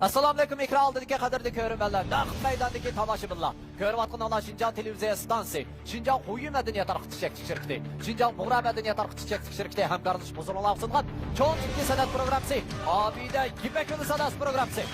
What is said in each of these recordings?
Assalomu alaykum, ekran oldidagi qadrli ko'ruvchilar. Naq maydondagi tomoshabinlar. Ko'rayotgan ana Şinjan televiziya stansiyasi, Şinjan Xuyu madaniyat tarqitish shirkati, Şinjan Buğra madaniyat tarqitish shirkati hamkorlik buzilib sungan cho'ng ikki san'at programmasi, Obida Ipak yo'li san'at programmasi.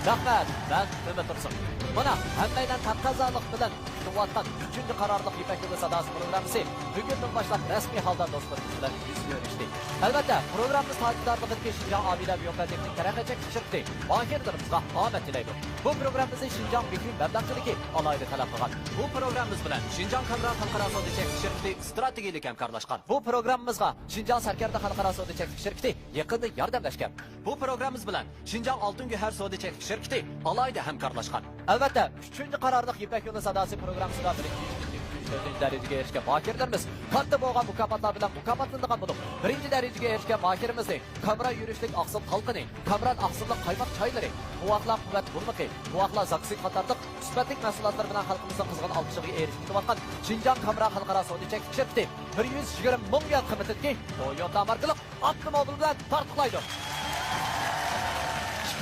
Rahmat, ben Mehmet Tursun. Mana hammaydan taqozolik bilan kutayotgan 3-chi qarorliq Ipak yo'li sadasi programmasi bugundan boshlab rasmiy holda do'stlarimiz bilan yuz ko'rishdi. Albatta, programmamiz tarafdorlariga Şinjan Obida Biopateknik taraqqiyot shirkati vakillarımizga omad tilaydi. Bu programmamizni Şinjan Bekir mablag'chiligi alohida talab qilgan. Bu programmamiz bilan Şinjan Kamran xalqaro savdo shirkati strategik hamkorlashgan. Bu programmamizga Şinjan Sarkarda xalqaro savdo shirkati yaqinda yordamlashgan. Bu programmamiz bilan Şinjan Oltin Guhar savdo shirkati alohida hamkorlashgan. Albatta, 3-chi qarorliq Ipak yo'li sadasi programmasida birinchi darajaga erishgan vakillarimiz katta bo'lgan mukofotlar bilan mukofotlangan bo'lib, birinchi darajaga erishgan vakillarimizni Kamran yurishlik aqsil xalqini, Kamran aqsillik qaymoq choylari, quvvatlar quvvat burniqi, quvvatlar zaksi qatorliq sifatli mahsulotlar bilan xalqimizning qizg'in olqishiga erishayotgan Şinjan Kamran xalqaro savdo shirkati 120 ming yuan qiymatidagi Toyota markali avtomobil bilan tartiblaydi.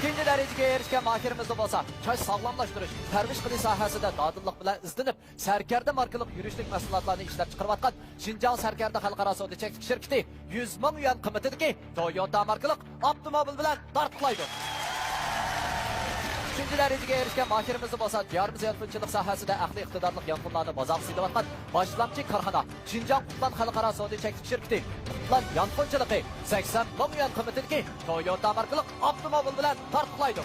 İkinci dereceye erişken mahirimizni bo'lsa, choy sog'lomlashtirish, tarbish qilish sohasida dodillik bilan izlanib, Sarkarda markali yurishlik mahsulotlarini ishlab chiqarayotgan Şinjan Sarkarda xalqaro savdo shirkati 100 ming yuan qiymatidagi Toyota markali avtomobil bilan tartiblaydi. Üçüncü dereceye erişken mahirimizni bo'lsa, diyorimiz yonqinchilik sohasida aqliy iqtidorli yonqinlarni bozor qilib boshlamchi korxona Şinjan Qutlan xalqaro savdo shirkati Qutlan yonqinchiligi 80 ming yuan qiymatidagi Toyota markali avtomobil bilan tartiblaydi.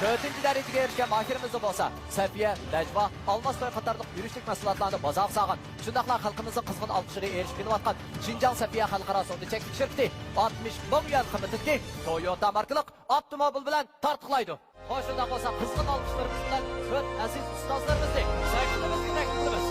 4-chi darajaga erishgan mahirimizni bo'lsa, Safiya, Najva, Olmostoy qatorliq yurishlik mahsulotlarni bozor sog'in, shundaqla xalqimizning qizg'in olqishiga erishib kelayotgan Şinjan Safiya xalqaro savdo shirkati 60 ming yuan qiymatidagi Toyota markali avtomobil bilan tartiblaydi. Qo'shimda bo'lsa, qizg'in olqishlarimiz bilan ko'p aziz ustozlarimizni saklashimizni taklif qilamiz.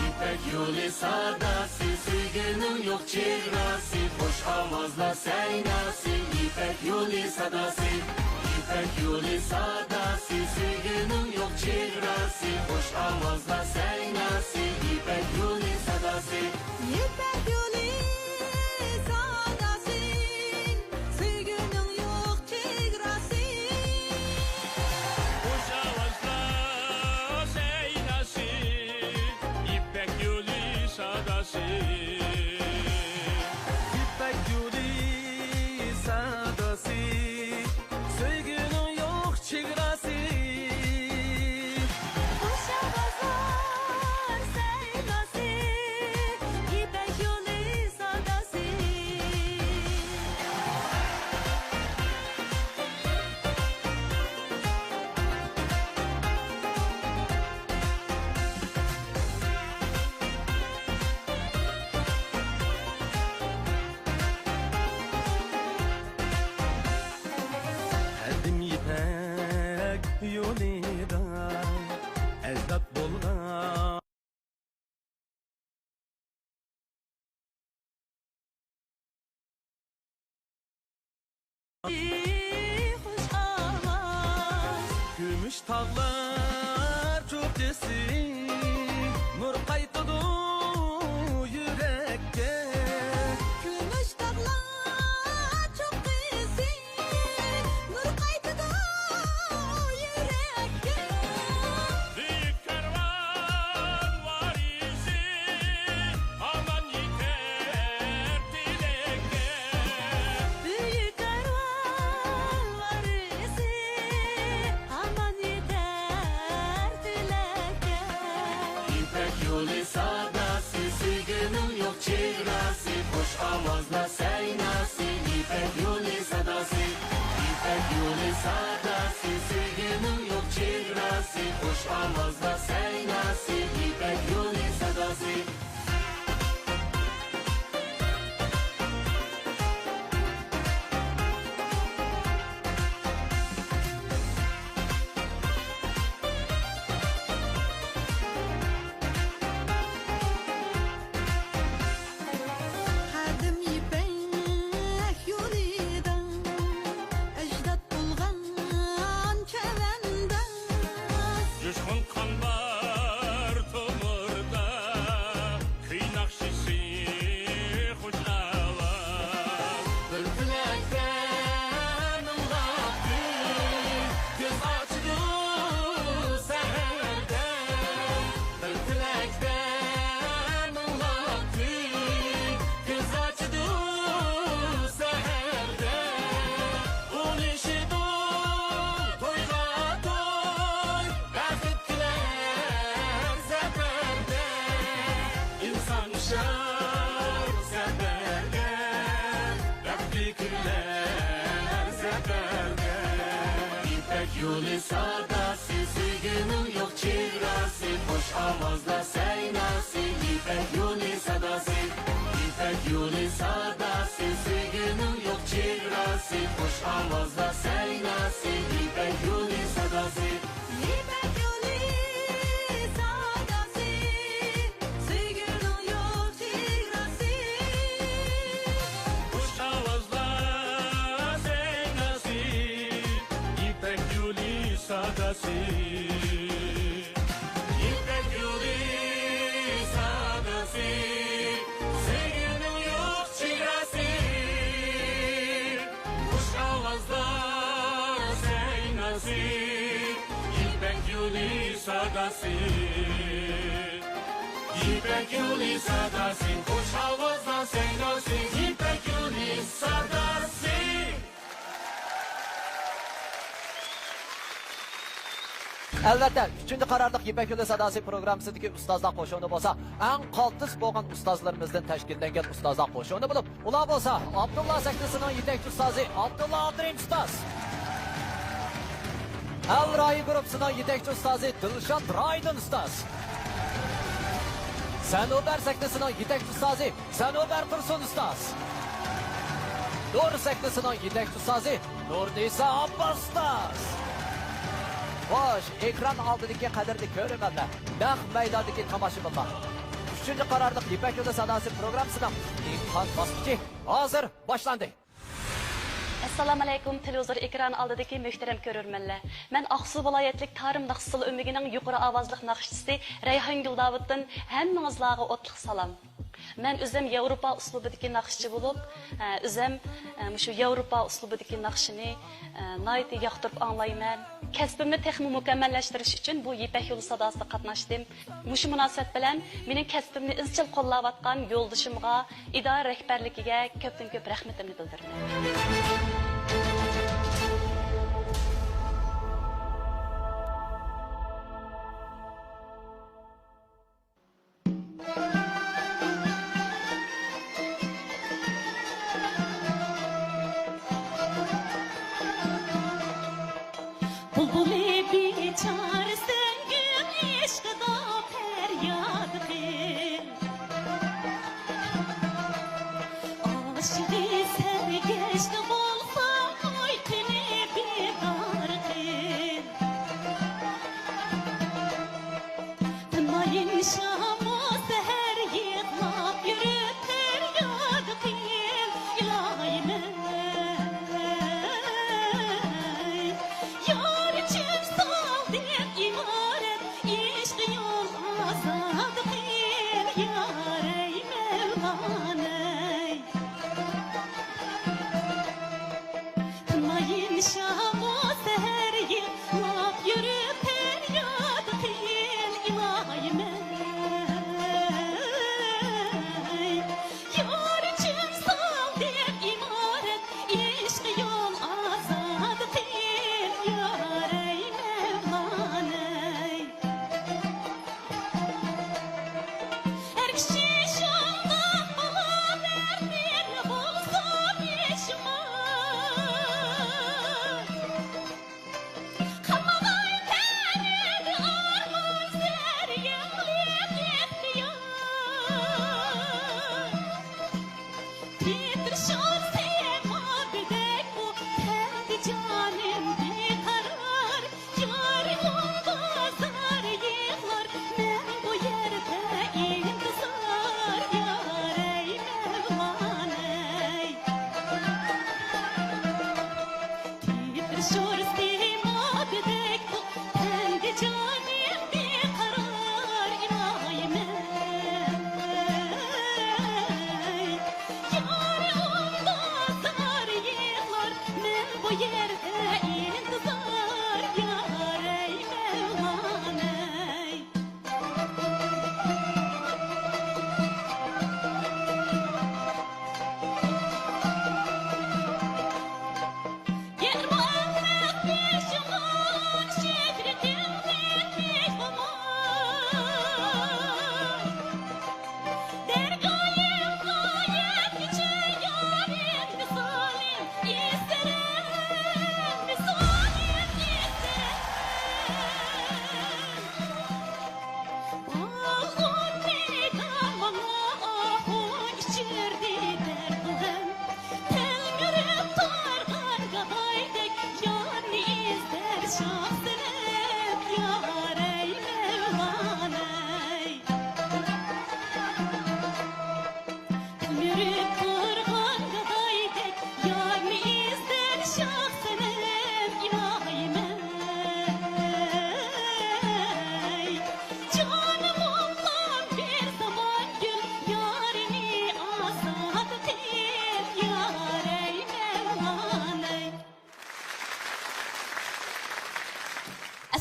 İpek yolu sadası, sevginin yok çevresi, hoş avazla seynası. İpek yolu sadası, İpek yolu sadası, sevginin yok çevresi, hoş avazla seynası. İpek yolu sadası, İpek yolu sadası, sevginin yok çevresi. Hoş avazla seynası, İpek yolu sadası. İpek yolu sadası, sevginin yok çevresi. Hoş avazlar seynası, İpek yolu sadası. Erdim İpek yolida, ecdat bolgan. Hoş avaz. Gümüş tağlar çok desin, nur qaytıdı yürekке. Gümüş dağlar çok desin, nur qaytıdı yürekке. Büyük kervan var izi, aman yeter dilekte. Büyük karvan var ise, aman yeter dilekte. İpek yolu sadası, sevginin yok çevresi, hoş avazla seynası. İpek yolu sadası, İpek yolu sadası, sevginin yok çevresi, hoş avazla seynası. İpek yolu sadası. Herdim İpek yolida, ecdat bulgan İpek yolu sadası, sevginin yok çevresi, hoş avazla seynası. İpek yolu sadası, İpek yolu sadası, sevginin yok çevresi, hoş avazla seynası. İpek yolu sadası. İpek yolu sadası, sevginin yok çevresi. Kuş avazla seynası, İpek yolu sadası. İpek yolu sadası, sevginin yok çevresi. Kuş avazla seynası, İpek yolu sadası. İpek yolu sadası, kuş avazla seynası. İpek yolu sadası. Albatta, 3-chi qarorliq Ipak yo'li sadosi programmasidagi ustozlar qo'shig'i bo'lsa, eng qaltis bo'lgan ustozlarimizdan tashkillangan ustozlar qo'shig'i bo'lib, ular bo'lsa, Abdullah sahnasining yetakchi ustozi Abdullah Abdurim ustoz. Al-Rai guruhining yetakchi ustozi Dilshod Raydon ustoz. Sanobar sahnasining yetakchi ustozi Sanobar Tursun ustoz. Nur sahnasining yetakchi ustozi Nurnisa Abbos ustoz. Xo'sh, ekran oldidagi qadrli ko'rganlar, naq maydondagi tomoshabinlar. 3-chi qarorliq Ipak yo'li sadosi programmasining imtihon bosqichi hozir boshlandi. Assalamu alaykum televizor ekran oldidagi muhtaram ko'rurmanlar. Men Aqsu viloyatlik Tarim naqshsil o'migining yuqori ovozli naqshchisi Rayhon Guldovuddan hammangizlarga o'tliq salom. Men o'zim Yevropa uslubidagi naqshchi bo'lib, o'zim shu Yevropa uslubidagi naqshini nihoyatda yoqtirib anglayman. Kasbimni texnik mukammallashtirish uchun bu Ipak yo'li sadosida qatnashdim. Shu munosabat bilan mening kasbimni izchil qo'llayotgan yo'ldishimga, idora rahbarligiga ko'pdan ko'p rahmatimni bildiraman. Bulbuli biçarsen gün eşkıda feryad kıl. Aşkı sergeçti bolsa aytını bedar kıl. Tınmayın şamı seher yıklap yürüp feryad kıl. İlahime yar için sal diyem imaret, işki yol azad kıl yar ey Mevlane. Tınmayın şamı seher yıklap yürüp feryad kıl ilahime. Yar için sal diyem imaret, işki yol azad kıl yar ey Mevlane. Her kişi şandan bana verdiğin bulsa pişman. Kamagay tenedi arman ser yağlayıp ihtiyar. Titrişar sema bidek bu kendi canım bir karar. Yarın olmazlar yıklar ben bu yerde intizar yar ey Mevlane. Titrişar sema bidek bu kendi canım bir karar ilahime. Yarın olmazlar yıklar ben bu yerde intizar yar ey Mevlane. Yer bu ahmet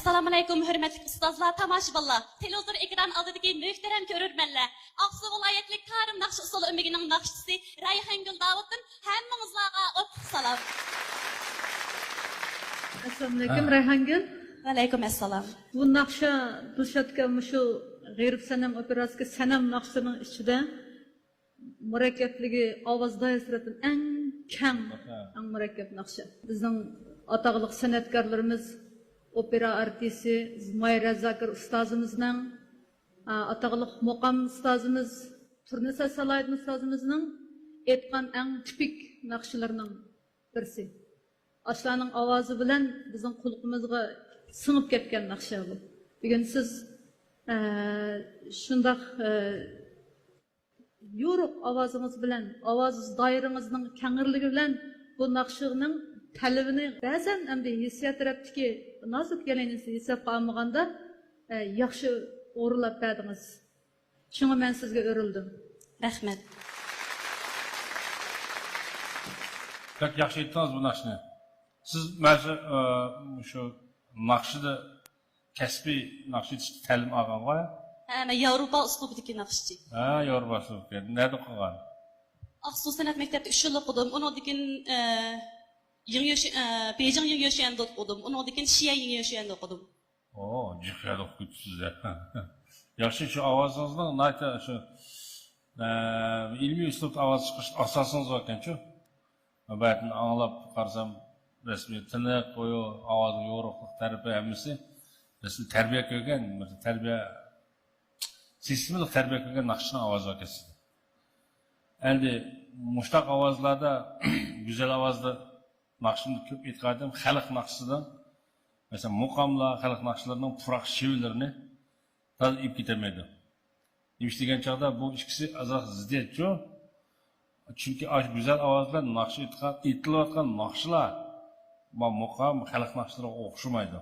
Assalomu alaykum hurmatli ustozlar, tomoshabinlar, televizor ekran oldidagi muhtaram ko'rurmanlar. Aqsu viloyatlik tarim naqsh usuli ummigining naqshchisi Rayhongul Davuddan hammangizlarga o'tliq salom. Assalomu alaykum Rayhongul. Va alaykum assalom. Bu naqsha Dilshodga shu g'ayrib sanam operasiga sanam naqshining ichida murakkabligi ovoz doirasidan eng keng, eng murakkab naqsha. Bizning ataqliq san'atkorlarimiz opera artisti Mayra Zakir ustozimizning, ataqliq muqam ustozimiz Turnisa Salaydin ustozimizning aytgan eng tipik naqshlarining birisi. Ashlarning ovozi bilan bizning qulqimizga singib ketgan naqsha bu. Bugun siz shundaq yo'ruq ovozingiz bilan, ovoz doiringizning kengirligi bilan bu naqshining talabini ba'zan hamda hissiyat tarafdagi nozik yalanisi hisobga olmaganda yaxshi o'rlab berdingiz. Shunga men sizga o'rildim. Rahmat. Çok yaxshi aytdingiz bu naqshni. Siz mana shu naqshida kasbiy naqsh ta'lim olganmi? Men Yevropa uslubidagi naqshchi. Ha, Yevropa uslubida. Nerede qilgan? Aqsu san'at maktabida 3 yil o'qidim. Undan keyin Beijing Yingyoshanda o'qidim. Undan keyin Xi'an Yingyoshanda o'qidim. Oo, juqyada o'qiysiz. Yaxshi shu ovozingizning nayta shu ilmiy uslubda ovoz chiqish asosingiz bor ekan-ku. Batni anglab qarsam rasmiy tiniq, qo'yi, ovoz yo'riqlik tarafi hammasi rasmiy tarbiya ko'rgan, tarbiya sistemli tarbiya ko'rgan naqshning ovozi ekan. Endi mushtaq ovozlarda güzel ovozda naqshni ko'p aytgandim, xalq naqshidan mesela muqamlar, xalq naqshlarining puroq shevillarini taz ib ketamaydi. Demiş degan chog'da bu ikkisi azoq ziddiyatchi. Chunki ash güzel ovozlar naqsh aytilayotgan naqshlar bu muqam xalq naqshlariga o'xshamaydi.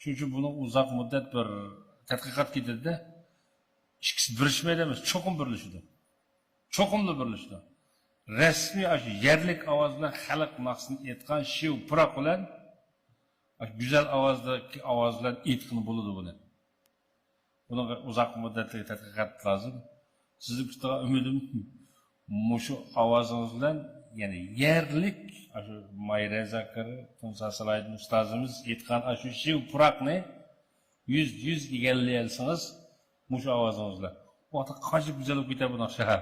Shuning uchun buni uzoq muddat bir tadqiqot ketadi. İkisi birleşmeydi emas, cho'qim birlashdi. Cho'qimli birlashdi. Rasmiy ash yerlik ovoz bilan xalq naqshini aytgan shev puroq bilan güzel ovozdagi ovoz bilan aytqini bo'ladi buni. Bunga uzoq muddatli tadqiqot lazım. Sizning kutilgan umidim mushu ovozingiz bilan, ya'ni yerlik shu Mayra Zakir, Turnisa Salaydin ustozimiz aytgan shu shev puroqni 100 egallay olsangiz mushu ovozingiz bilan. Bu ota qancha go'zal bo'lib ketadi bu naqsha.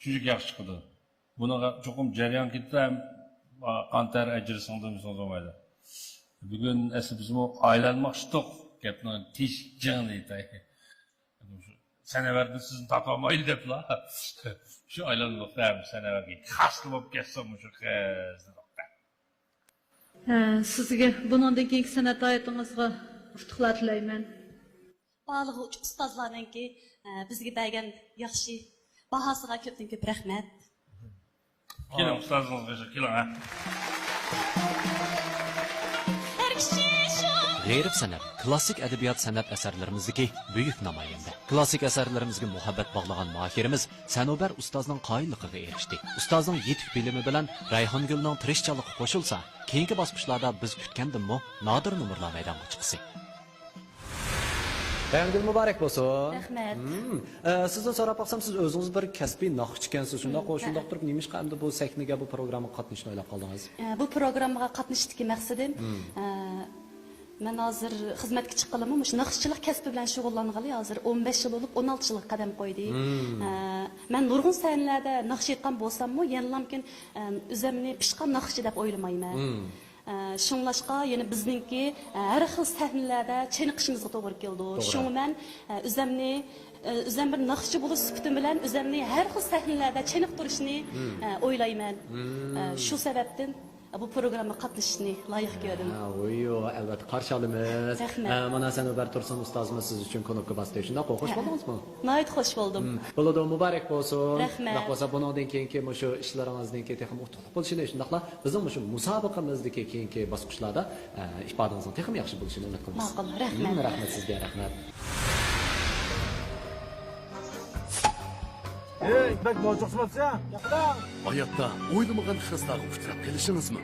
Shuncha yaxshi chiqdi. Bunaqa cho'qim jarayon ketdi ham qantar ajr singdirimiz olmaydi. Bugun asli biz bu aylanmoqchidik. Gapni tish jig'ini aytay. Sanavarni sizni topolmaydi deblar. Shu aylanmoqda ham sanavarga xasli bo'lib ketsa mushu qizni. Sizga bundan keyingi san'at hayotingizga utuqlar tilayman. Ba'zi ustozlarningki bizga bergan yaxshi bahosiga ko'pdan ko'p rahmat. Keling ustozingizga keling ha. G'ayrib san'at, klassik adabiyot san'at asarlarimizdagi buyuk namoyanda. Klassik asarlarimizga muhabbat bog'lagan mohirimiz Sanobar ustozning qoyilligiga erishdi. Ustozning yetuk bilimi bilan Rayhongulning tirishchanligi qo'shilsa, keyingi bosqichlarda biz kutgandimmi nodir numurlar maydonga chiqsa. Rayhongul muborak bo'lsin. Rahmat. Sizdan so'rab qo'ysam, siz o'zingiz bir kasbiy naqshchi ekansiz. Shundoq turib nima qildi bu sahnaga bu programmaga qatnashishni o'ylab qoldingiz? Bu programmaga qatnashishdagi maqsadim men hozir xizmatga chiqqanim, shu naqshchilik kasbi bilan shug'ullanganli hozir 15 yil bo'lib 16 yilga qadam qo'ydi. Men nurg'un sahnalarda naqsh aytgan bo'lsam-mu, yanlamkin o'zimni pishqan naqshchi deb o'ylamayman. Şunlaşqa, yəni bizningki hər xil səhnələrdə çeniqishimizə to'g'ri keldi. Şunu mən özüm bir naqshchi bo'lish sifatim bilan o'zimni har xil sahnalarda cheniq turishni o'ylayman. Shu sababdan bu programma qatnashishni loyiq ko'rdim. Yo'q, albatta qarshi olamiz. Mana Sanobar Tursun ustozimiz siz uchun konobga bosdi. Shunday xush bo'ldingizmi? Nihoyat xush bo'ldim. Bo'ladi, muborak bo'lsin. Rahmat. Bo'lsa bundan keyingi shu ishlaringizdan keyin texnik utuq bo'lishini, shundaqla bizning shu musobaqamizdagi keyingi bosqichlarda ifodangizning texnik yaxshi bo'lishini umid qilamiz. Ma'qul, rahmat. Rahmat sizga, rahmat. İpek bozuqsizmatsa, Hayatda o'ylamagan xislarga uchrab kelishingizmi?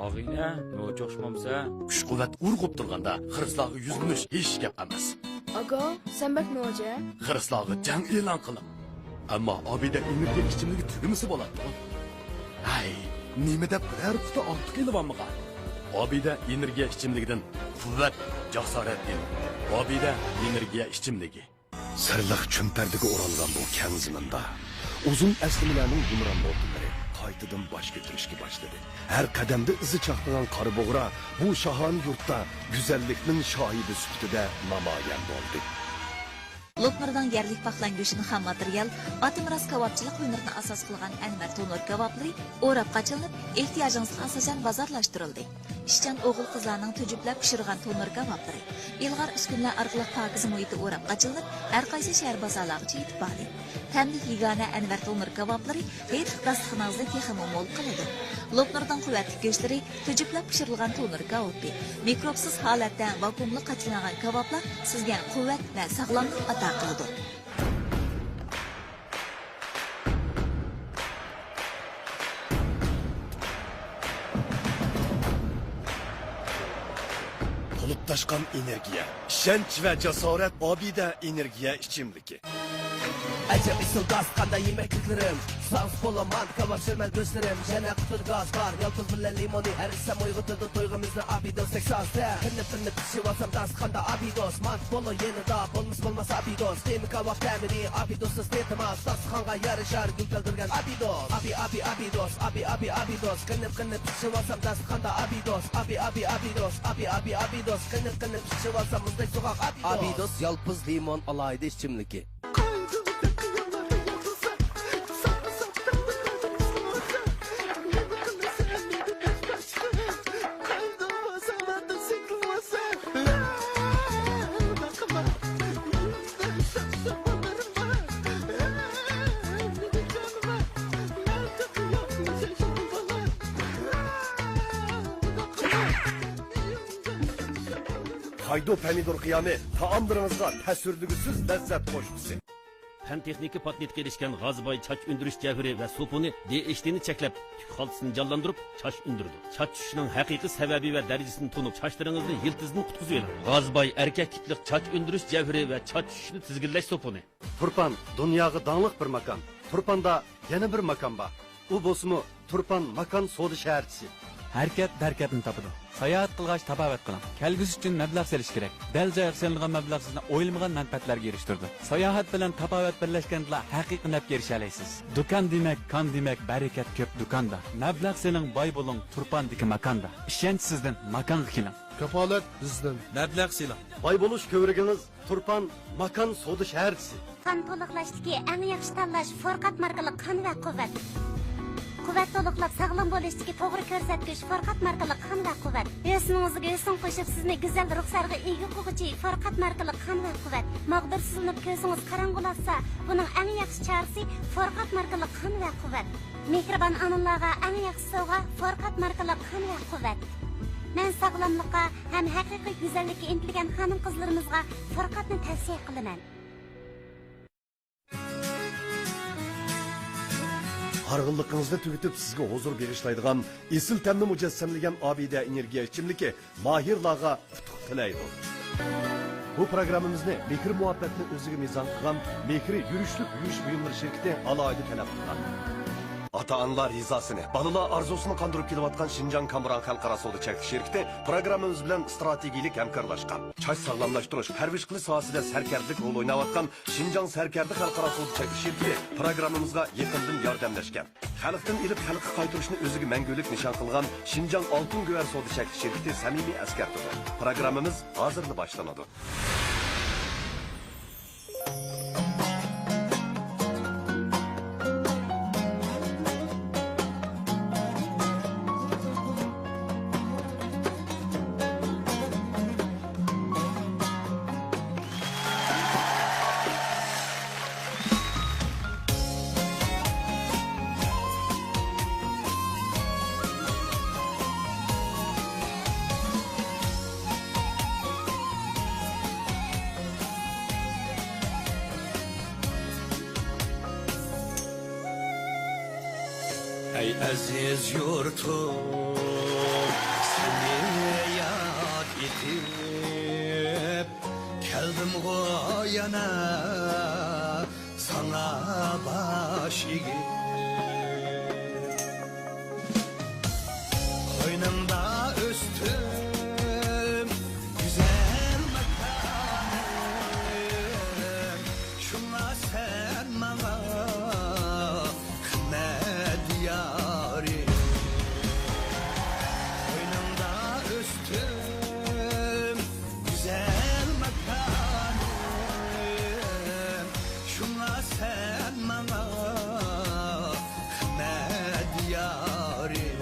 Ağıyla, ne coşmamsa? Kuch quvvat urg'ib turganda xirslog'i yuzlanish hech gap emas. Aga, sen bak ne hoca? Xirslog'i jang e'lon qilib. Ammo Obida energiya ichimligi tugimisi bo'ladi. Hay, nima deb biror quti ortiq e'lonmagan. Obida energiya ichimligidan quvvat, jasorat edi. Obida energiya ichimligi. Sirliq chumpardiga o'ralgan bu keng zaminda uzun aslilarning yumron bo'ldiklari qaytadan bosh ko'tarishga boshladi. Har qadamda izi chaqnagan qora bo'g'ra bu shahon yurtda go'zallikning shohidi sifatida namoyon bo'ldi. Lopnurdan yerlik paxlan go'shini ham material, atimiras kavapchilik hünerini asas qilgan Anvar Tonur kavapları o'rab qachilinib, ehtiyojingizga asosan bozorlashtirildi. İşçan o'g'il qizlarning tujublab pishirgan tonur kavapları, ilg'or uskunlar orqali pokiz muhitda o'rab qachilinib, har qaysi shahar bozorlariga yetib bordi. Tanbih yigana Anvar Tonur kavapları hech dasturxoningizda texmo mo'l qiladi. Lopnurdan quvvatli go'shtlar tujublab pishirilgan tonur kavapi, mikrobsiz holatda vakuumli qachilangan kavaplar sizga quvvat va sog'lomlik ato qiladi. Bulutlaşkan energiya, ishonch va jasorat Obida energiya ichimligi. Acaba ısıl gaz kanda yemekliklerim Sans polaman kavak şermel gözlerim Jene kutur gaz var Yalpız bile limoni Her isem uygutudu toygumuzda Abidos Texas'te Kınıp pişi vasam dans kanda Abidos Mant polo yeni da Bolmaz Abidos Demi kavak temini Abidos'uz detemaz Das kanga yarışar Gül kaldırgan Abidos Abidos Abidos Kınıp pişi vasam dans kanda Abidos Abidos Kınıp pişi vasam Mızday sokak Abidos Abidos yalpız limon alaydı içimliki Haydo pomidor qiyami taomlaringizga ta'sirligisiz lazzat qo'shgisi. Fan texnika patentga erishgan G'azboy chach undirish javri va supuni DHTni cheklab, tuk xaltasini jonlantirib, chach undirdi. Chach tushishining haqiqiy sababi va darajasini tunib, chachlaringizni yiltizdan qutqizib beradi. G'azboy erkak tiplik chach undirish javri va chach tushishini tizginlash supuni. Turpan dunyoga donglik bir makon. Turpanda yana bir makon bor. U bo'lsa Turpan makon savdo shaharchisi. Hərəkət dərkətini tapıdı. Sayahat qılğaç tabavat qılam. Kəlgüs üçün məbləğ seliş kerek. Dəl joyga selingan məbləğ sizni o'yilmagan manfaatlarga erishtirdi. Sayohat bilan tabavat birlashganda haqiqiy nafga erishalaysiz. Dukan demak, kan demak, barakat ko'p dukanda. Məbləğ seling boy bo'ling Turpandagi makanda. Ishonch sizdan makanga keling. Kafolat bizdan. Məbləğ seling. Boy bo'lish ko'rigingiz Turpan makon savdo shaharchisi. Qon to'liqlashdagi eng yaxshi tanlash Forqat markali qon va quvvat. Quvvat to'liqlab sog'lom bo'lishdagi to'g'ri ko'rsatkich Forqat markali qon va quvvat. O'zingizga o'zing qo'shib sizni go'zal ruxsarga ega qiluvchi Forqat markali qon va quvvat. Mag'dur silinib ko'zingiz qorong'ulatsa, buning eng yaxshi chorasi Forqat markali qon va quvvat. Mehribon onalarga eng yaxshi sovg'a Forqat markali qon va quvvat. Men sog'lomlikqa ham haqiqiy go'zallikka intilgan xonim-qizlarimizga Forqatni tavsiya qilaman. Harg'inligingizni tugatib sizga huzur berishlaydigan esil tamni mujassamlagan Obida energiya ichimligi mahirlarga utuq tilaydi. Bu programmamizni Mehri muhabbatni o'ziga mezon qilgan Mehri yurishlik yurish buyumlari shirkati alohida talab qilgan. Ata-onalar rizasini, balalar arzusini qondirib kelayotgan Şinjan Kamuran xalqaro savdo cheklanish shirkati programmamiz bilan strategik hamkorlashgan. Choch sog'lomlashtirish, harbiy qilish sohasida sarkarlik rol o'ynayotgan Şinjan sarkardi xalqaro savdo cheklanish shirkati programmamizga yaqindan yordamlashgan. Xalqdan ilib xalqqa qaytarishni o'ziga mangulik nishon qilgan Şinjan oltin go'var savdo cheklanish shirkati samimiy askartadi. Programmamiz hozirda boshlanadi. Ey aziz yurtum yetip keldim yana sana baş egip koynumda östüm güzel makanım şuna sen bana kıymet yarim koynumda östüm güzel makanım şuna sen bana kıymet yarim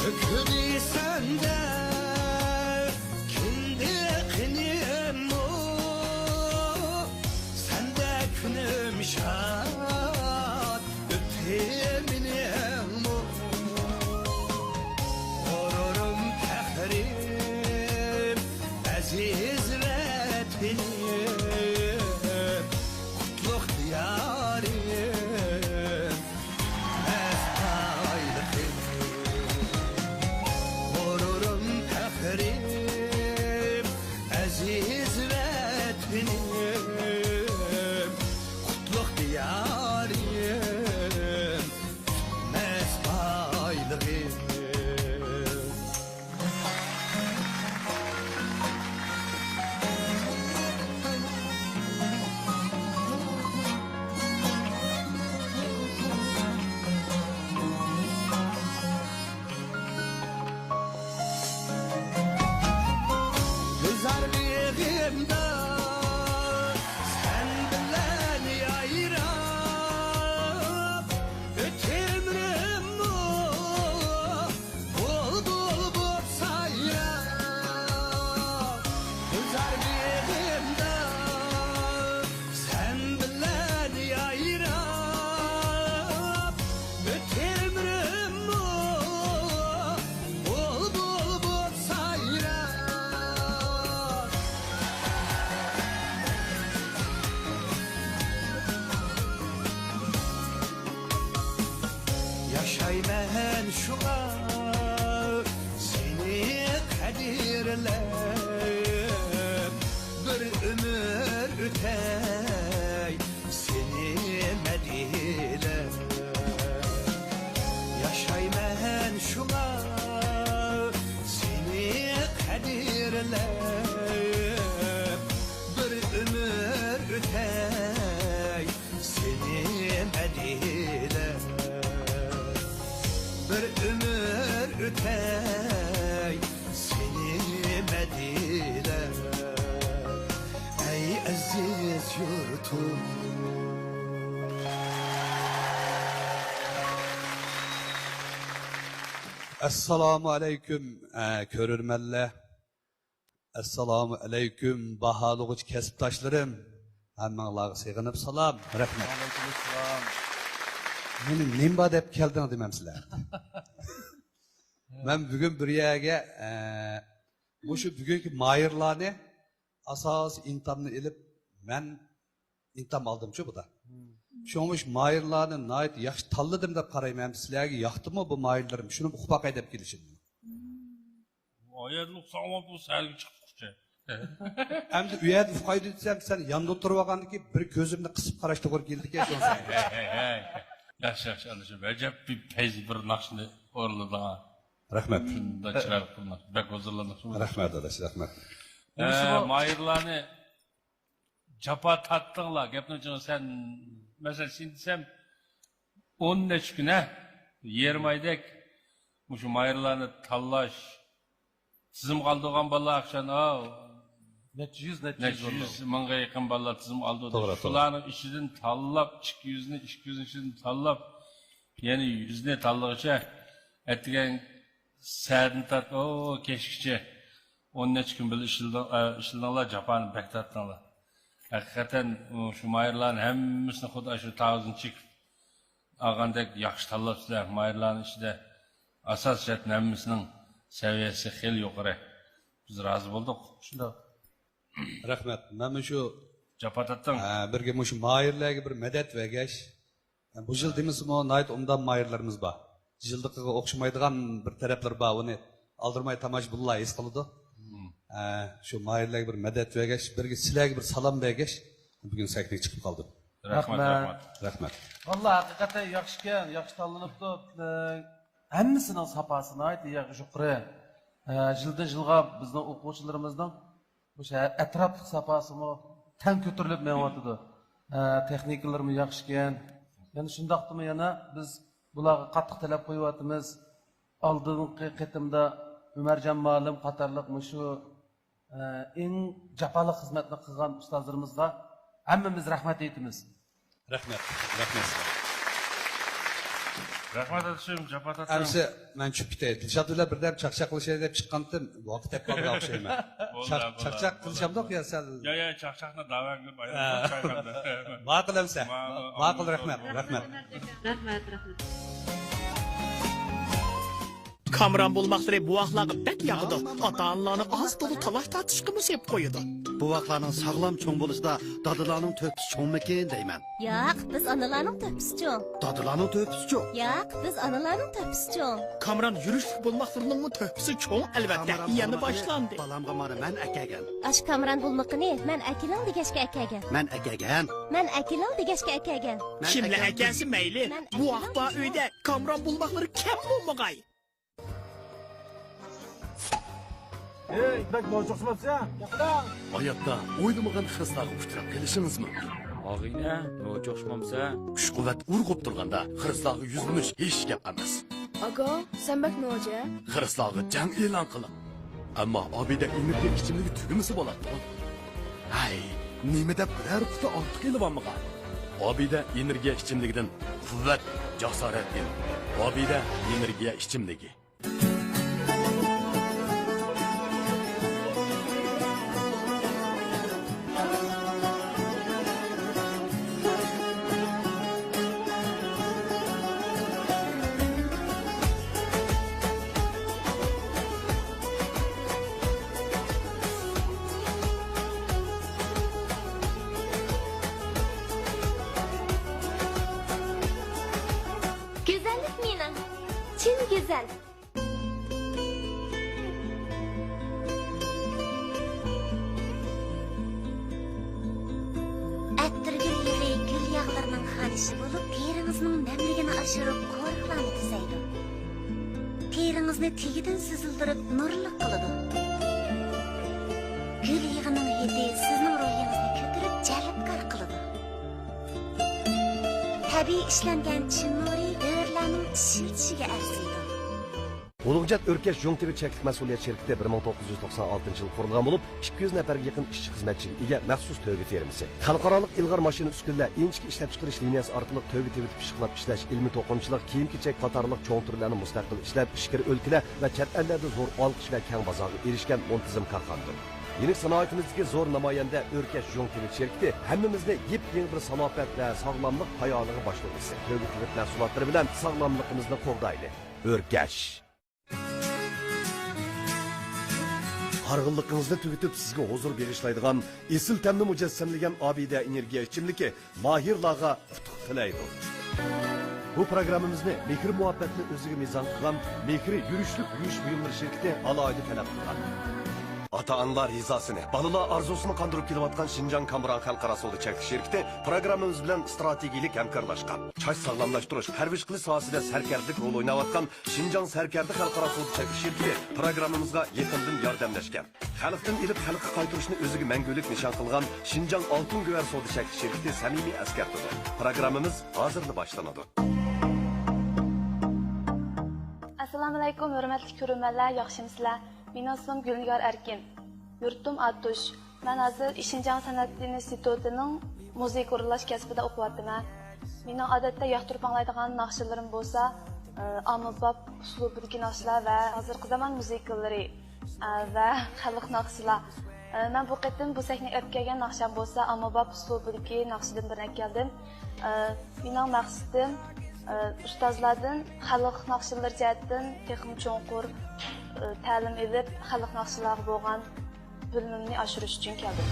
Öküdü sende kindi kınim o sende künüm şad öteminim o Orurum tehrim aziz vetinim kutluk diyarim mesaylıkım Orurum tehrim aziz vetinim kutluk diyarim mesaylıkım Güzel bir sen bilen yayrab ötemrim bu bul bul bul sayrab Güzel bir sen bilen yayrab ötemrim bu bul bul bul sayrab Yaşaymen şuna seni kadirlep bir ömür ötey seni medilep Yaşaymen şuna seni kadirlep bir ömür ötey seni medilep bir ömür ötey seni medile ey aziz yurtum Assalamu aleyküm körürmenler. Assalamu aleyküm bahalıgıç kesiptaşlarım. Hammalarga sığınıp salam. Rahmet. Aleykümselam. Meni nimba deb kelding demamsizlar. Men bugun bir yerga shu bugungi mayirlarni asos intamni ilib men intam oldim-chu buda. Şomuş mayırlarını nait yaxşı tanladım deb qarayman. Sizlarga yoqdimi bu mayırlarım? Shuni uqib boqay deb kelishim. Oyadlık sağlam bu sergi çıkmışça. Endi uyat uqay desam sen yanında o'tirib olgandan bir ko'zimni qisib qarashga to'g'ri keldi-ku shunsa. Hey. Yaxshi anlaşılıyor. Acayip bir peyz bir nakşını orladı ha. Rahmet. Şunda çıkarıp bunlar. Bek hazırlanır. Rahmet adaş, rahmet. Mayırlarını capa tattığınla, gepnocun sen mesela şimdi desem 10 neç güne 20 aydek şu mayırlarını tallaş tizim kaldırgan balla akşam neç yüz mınga yakın balla tizim aldı. Şuların işini tallap, 200'ünü işini tallap yani yüzüne tallagıça ettigen serdin tat o keşkçe 10 neç gün böyle işildanlar Japan bektattanlar. Hakikaten şu mayırların hemmisini xuda şu tağızını çıkıp ağandaki yaxşı tallapsızlar. Mayırların içinde asas jihatdan hammasining saviyasi xeyli yuqori. Biz rozi bo'ldik. Shunda. Rahmat. Mana shu Japatatdan birga shu mayirlarga bir madad vergash. Bu yil demismi, nayt umdan mayirlarimiz bor. Yildiqiga o'xshamaydigan bir taraflar bor, uni aldirmay tamash bullah his qiladi. Shu mayirlarga bir madad vergash, birga sizlarga bir salom bergash, bugun saklik chiqib qoldim. Rahmat. Vallahi haqiqatan yaxshi tanlanibdi. Hammasining sapasini aytdi, yuqori. Yildan yilga bizning o'quvchilarimizning o'sha atrofli sapasimi tan ko'tarilib menyapti. Texnikalarimiz yaxshi ekan. Yana shundaqdimi yana biz bularga qattiq talab qo'yapmiz. Oldingi qitimda Umarjon muallim qatorliq shu eng jafoli xizmatni qilgan ustozlarimizga hammamiz rahmat aytamiz. Rahmat. Rahmat etishim, Japatat. Amsi men tushib ketay. Dilshodlar birdan chaqchaq qilishadi deb chiqqandim. Vaqt deb qolgan o'xshayman. Chaqchaq qilishamdoq ya sal. Ya, chaqchaqni davam qilib Ma'qulamsa. Ma'qul, rahmat. Rahmat. Kamran bulmaqları bu vaqtlarga bək yağıdı. Ata-analarını az dolu talaş tartışqımı sep qoyudu. Bu vaqtlarning sog'lom cho'ng bo'lishida dadalarning to'pisi cho'ngmikin deyman. Yo'q, biz onalarning to'pisi cho'ng. Dadalarning to'pisi cho'ng. Yo'q, biz onalarning to'pisi cho'ng. Kamran yurishlik bulmaqlarının to'pisi cho'ng albatta. Yana başlandı. Balamga mana men akagan. Ash Kamran bulmaqini men akilang degashga akagan. Men akagan. Men akilang degashga akagan. Kimlar akasi mayli. Bu vaqtda uyda Kamran bulmaqları kim bo'lmag'ay? Bak bozuqsizsiz ya. Hayotda o'ylamagan xislarga uchrab kelishimiz mumkin. Og'ina, no'jo'shmamsa, kuch-quvvat urg'ib turganda xislarga yuzlanish hech gap emas. Aga, sen bak noja? Xislarga jang e'lon qilib. Ammo obida energiya ichimligi tugimisi bo'ladi. Hay, nima deb biror quti ortiq kelib olmagan. Obida energiya ichimligidan quvvat, jasorat keldi. Obida energiya ichimligi. Güzellik mening. Chin go'zal. Attirgulli gul yog'larining xonishi bo'lib, teringizning namligini oshirib, qo'riqlarni tuzaydi. Teringizni tegidan sizildirib, nurli qiladi. Gul yog'ining hidi sizning ruhingizni ko'tarib, jalbkor qiladi. Tabiiy ishlangan chin nuri dövrlarning shiltishiga arziydi. Ulug'jat O'rkash Jo'ng TV cheklik mas'uliyat shirkati 1996-yil qurilgan bo'lib, 200 nafarga yaqin ishchi xizmatchiga ega maxsus tövbe firmasi. Xalqaro ilg'or mashina uskunlar, inchki ishlab chiqarish liniyasi orqali tövbe TV pishqilab ishlash, ilmiy to'qimchilik, kiyim-kechak qatorliq cho'ng turlarni mustaqil ishlab, ishkir o'lkalar va chet ellarda zo'r olqish va keng bozorga erishgan muntazam korxonadir. Yeni sanoatimizdagi zo'r namoyanda O'rkash Jo'ng TV shirkati hammamizni yep-yangi bir sanoat va sog'lomlik hayoliga boshlaydi. Tövbe TV mahsulotlari bilan sog'lomligimizni qo'g'daydi. O'rkash Harg'inligingizni tugatib sizga huzur berishlaydigan esil ta'mni mujassamlagan Obida energiya ichimligi Mahirlarga qutuq tilaydi. Bu programmamizni mehr muhabbatni o'ziga mezon qilgan Mehri yurishlik yurish buyumlari shirkati alohida talab qilgan. Ata-analar hizasini, balalar arzusini qandırıp kelayotgan Şinjan Kamran Xalqaro savdo cheklik shirkati programmamiz bilan strategik hamkorlashgan. Chash sog'lomlashtirish, harbiy qilish sohasida sarkarlik rol o'ynayotgan Şinjan Sarkardi Xalqaro savdo cheklik shirkati programmamizga yaqindan yordamlashgan. Xalqdan ilib xalqqa qaytarishni o'ziga mangulik nishon qilgan Şinjan Oltin Go'var savdo cheklik shirkati samimiy askartidi. Programmamiz hozirda boshlanadi. Assalomu alaykum, hurmatli ko'ruvchilar, yaxshimisizlar? Mening ismim Gulnigar Erkin. Yurtim Atush. Men hozir Şinjan san'at institutining musiqa o'rlash kasbida o'qiyapman. Mening odatda yoqtirib anglaydigan naqshlarim bo'lsa, ommabop uslubdagi naqshlar va hozirgi zamon musiqalari va xalq naqshlar. Men bu qatim bu sahnaga olib kelgan naqsham bo'lsa, ommabop uslubdagi naqshdan birini keldim. Mening maqsadim ustozlardan xalq naqshlar jihatdan texnik cho'nqur ta'lim olib xalq naqshlarga bo'lgan bilimimni oshirish uchun keldim.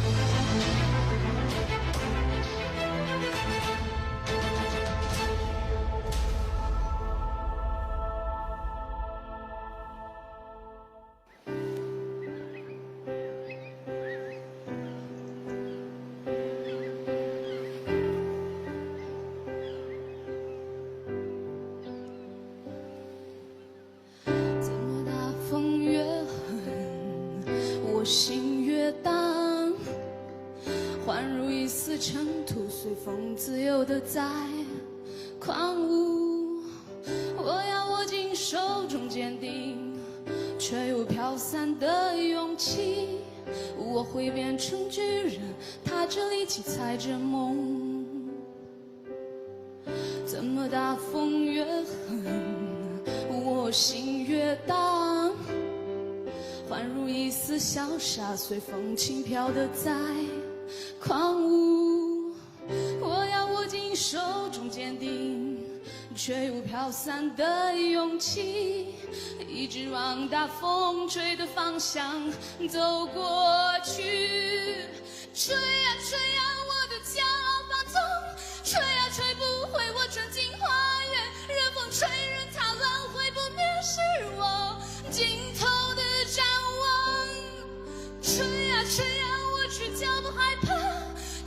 自由的在狂舞，我要握紧手中坚定却又飘散的勇气，我会变成巨人，踏着力气踩着梦，怎么大风越狠，我心越大，幻如一丝小沙，随风轻飘的在狂舞，我要握紧手中坚定却又飘散的勇气，一直往大风吹的方向走过去。吹呀吹呀，我的骄傲放纵，吹呀吹不回我纯净花园，任风吹任它浪，会不灭是我尽头的展望。吹呀吹呀，我却脚不害怕，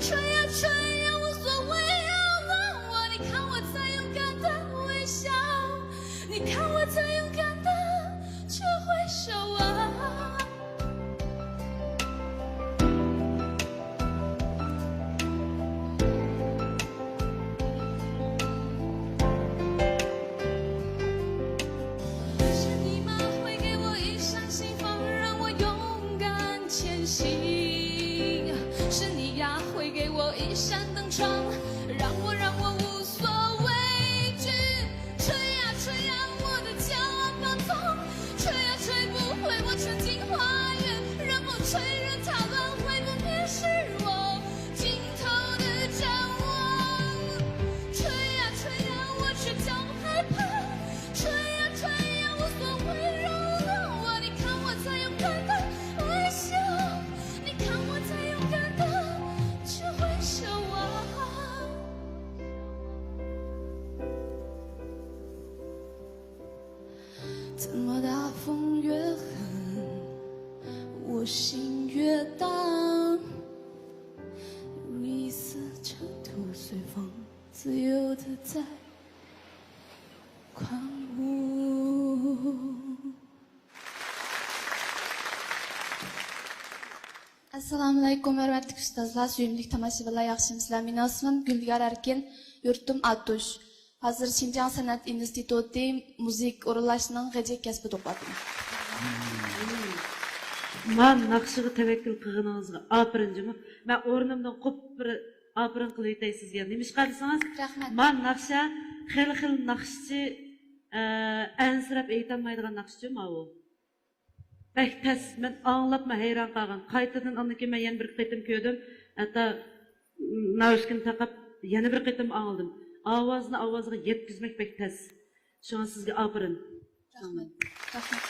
吹呀吹呀，无所谓扰乱我，你看我在勇敢的微笑，你看我在勇敢的去挥手啊。是你吗？会给我一扇心房，让我勇敢前行。是你呀，会给我一扇灯窗，让我无所畏惧。吹呀吹呀，我的骄傲放纵，吹呀吹不回我纯净花园，任风吹任它乱，会不灭是我尽头的展望。吹呀吹呀，我却脚不害怕，吹呀吹呀，无所谓扰乱我，你看我在勇敢的微笑，你看我在勇敢的去挥手啊。怎么大风越狠，我心越大，如一丝尘土随风自由的在狂舞。Assalomu alaykum, hurmatli ustozlar, suyimli tomoshabinlar, yaxshimisizlar? Men ismim Gulgar Erkin, yurtim Atush. Hozir Xinjiang san'at instituti muzik o'rinlashining g'ajak kasbida o'qiyapman. Man naqshiga tavakkul qilganingizga apirin jimi. Men o'rnimdan qo'yib bir apirin qilib aytay sizga. Nima ish qilsangiz? Rahmat. Man naqsha xil naqshchi ansirab aytolmaydigan naqshchi ma'u. Bak tas, men anglabma hayron qolgan. Qaytadan anniki men yana bir qitim ko'rdim. Hatta naushkin taqib yana bir qitim anladım. Ovozni ovozga yetkazmak bak tas. Shunga sizga apirin. Rahmat. Rahmat.